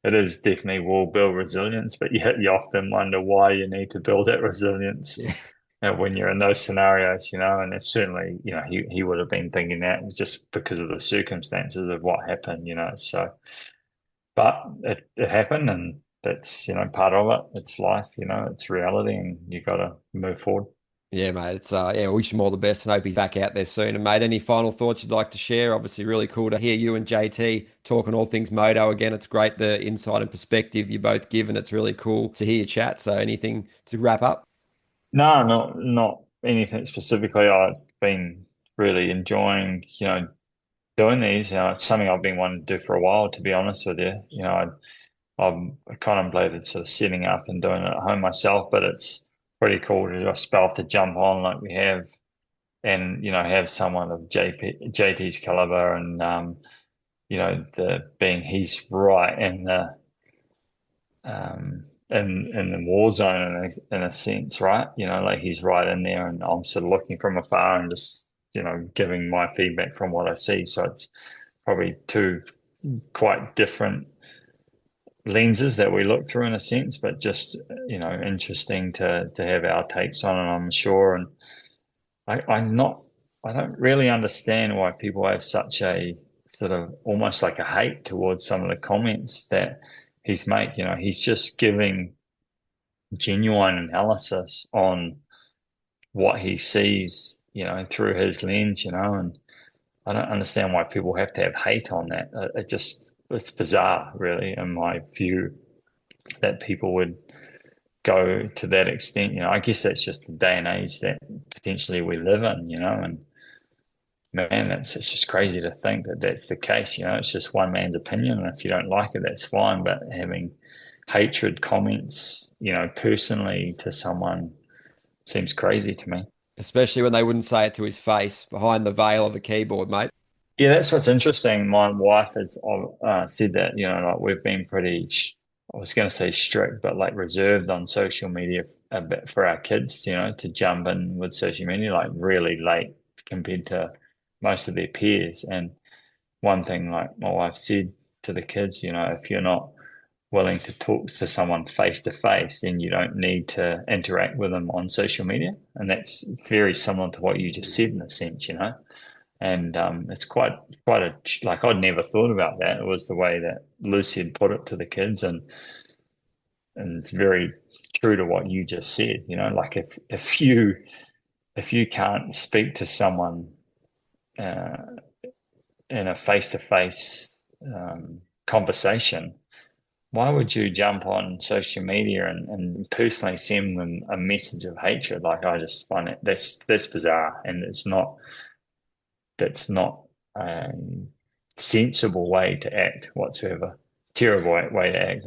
it is definitely will build resilience, but you often wonder why you need to build that resilience yeah, when you're in those scenarios, and it's certainly, he would have been thinking that just because of the circumstances of what happened, So, but it happened, and that's, part of it. It's life, it's reality, and you got to move forward. yeah, mate. It's yeah, wish him all the best and hope he's back out there soon. And mate, any final thoughts you'd like to share? Obviously, really cool to hear you and JT talking all things moto again. It's great the insight and perspective you both give, and it's really cool to hear you chat. So, anything to wrap up? No, not anything specifically. I've been really enjoying, doing these. It's something I've been wanting to do for a while, to be honest with you. I contemplated sort of setting up and doing it at home myself, but it's pretty cool to just be able to jump on like we have, and have someone of JT's caliber, and the being he's right in in the war zone in a sense, right? Like he's right in there, and I'm sort of looking from afar and just giving my feedback from what I see. So it's probably two quite different lenses that we look through in a sense, but just interesting to have our takes on it, I'm sure. And I don't really understand why people have such a sort of almost like a hate towards some of the comments that he's made. He's just giving genuine analysis on what he sees, through his lens, and I don't understand why people have to have hate on that. It's bizarre, really, in my view, that people would go to that extent. I guess that's just the day and age that potentially we live in, and man, it's just crazy to think that that's the case. It's just one man's opinion, and if you don't like it, that's fine. But having hatred comments, personally to someone seems crazy to me. Especially when they wouldn't say it to his face behind the veil of the keyboard, mate. Yeah, that's what's interesting. My wife has said that, like we've been pretty, I was going to say strict, but like reserved on social media a bit for our kids, to jump in with social media like really late compared to most of their peers. And one thing, like my wife said to the kids, if you're not willing to talk to someone face to face, then you don't need to interact with them on social media. And that's very similar to what you just said in a sense, And it's quite like I'd never thought about that. It was the way that Lucy had put it to the kids, and it's very true to what you just said. Like if you can't speak to someone in a face to face conversation, why would you jump on social media and personally send them a message of hatred? Like I just find it that's bizarre, and that's not a sensible way to act whatsoever. Terrible way to act.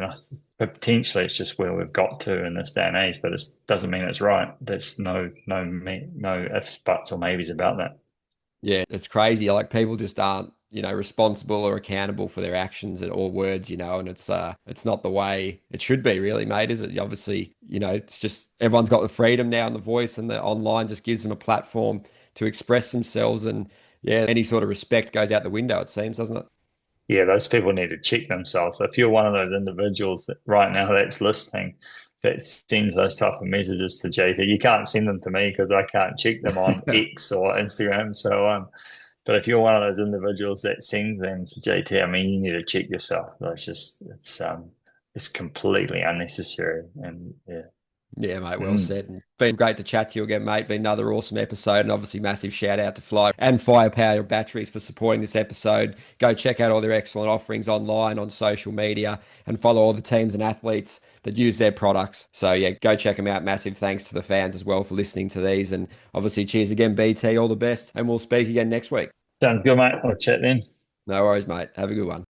But potentially it's just where we've got to in this day and age, but it doesn't mean it's right. There's no ifs, buts, or maybes about that. Yeah, it's crazy. Like people just aren't, responsible or accountable for their actions or words, and it's not the way it should be really, mate, is it? Obviously, it's just everyone's got the freedom now and the voice, and the online just gives them a platform to express themselves, and yeah, any sort of respect goes out the window, it seems, doesn't it? Yeah, those people need to check themselves. If you're one of those individuals that right now that's listening, that sends those type of messages to JT, you can't send them to me because I can't check them on X or Instagram. So but if you're one of those individuals that sends them to JT, I mean, you need to check yourself. It's completely unnecessary, and yeah. Yeah, mate, well said. And been great to chat to you again, mate. Been another awesome episode, and obviously massive shout out to Fly and Firepower Batteries for supporting this episode. Go check out all their excellent offerings online on social media and follow all the teams and athletes that use their products. So yeah, go check them out. Massive thanks to the fans as well for listening to these, and obviously cheers again, BT. All the best, and we'll speak again next week. Sounds good, mate. I'll chat then. No worries, mate. Have a good one.